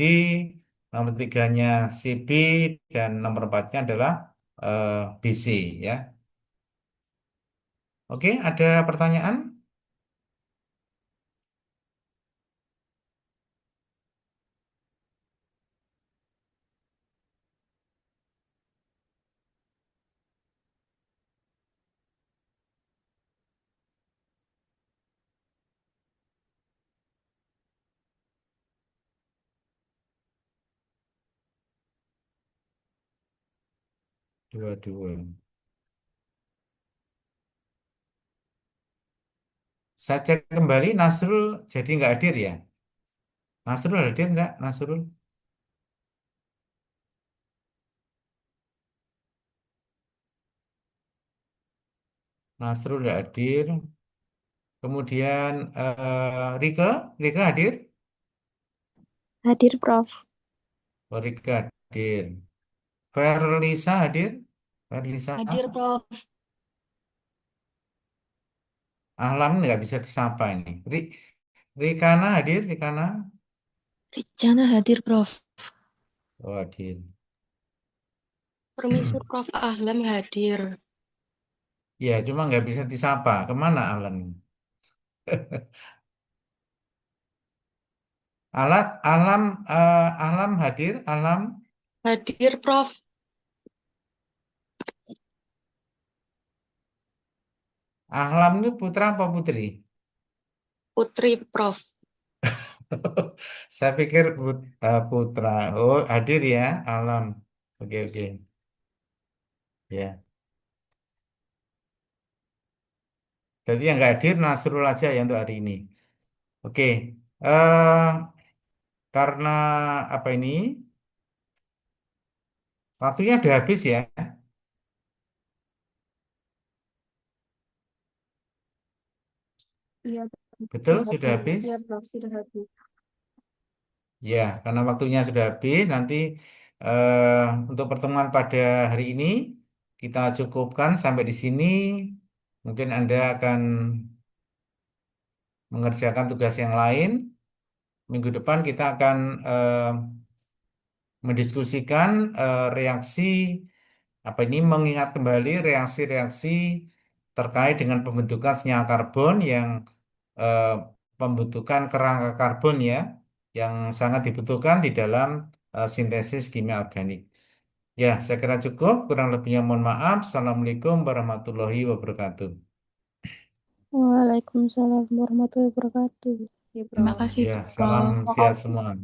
Nomor 3-nya C, B. Dan nomor 4-nya adalah B, C ya. Oke, ada pertanyaan? Dua-dua. Saya cek kembali Nasrul jadi nggak hadir ya? Nasrul hadir nggak? Nasrul? Nasrul nggak hadir. Kemudian Rika hadir? Hadir, Prof. Oh, Rika hadir. Verlisa hadir? Verlisa. Hadir, Prof. Ahlan nggak bisa disapa ini. Rikana hadir? Rikana? Rijana hadir, Prof. Oh, hadir. Permisi, Prof. Ahlam hadir. Ya, cuma nggak bisa disapa. Kemana Ahlan? Alam, Alam hadir? Alam? Hadir, Prof. Ahlam ini putra apa putri? Putri, Prof. Saya pikir putra. Oh, hadir ya, Alam. Oke, oke. Ya. Jadi yang nggak hadir Nasrul aja ya untuk hari ini. Oke. eh karena apa ini? Waktunya udah habis ya. Iya, Betul, sudah sudah habis. habis. Iya, Prof, sudah habis. Ya, karena waktunya sudah habis, nanti eh, untuk pertemuan pada hari ini kita cukupkan sampai di sini. Mungkin Anda akan mengerjakan tugas yang lain. Minggu depan kita akan mendiskusikan reaksi apa ini mengingat kembali reaksi-reaksi terkait dengan pembentukan senyawa karbon yang eh, pembentukan kerangka karbon ya yang sangat dibutuhkan di dalam sintesis kimia organik. Ya, saya kira cukup. Kurang lebihnya mohon maaf. Assalamualaikum warahmatullahi wabarakatuh. Waalaikumsalam warahmatullahi wabarakatuh. Iya, Terima Prof. kasih, Ya, salam Prof. sehat semua.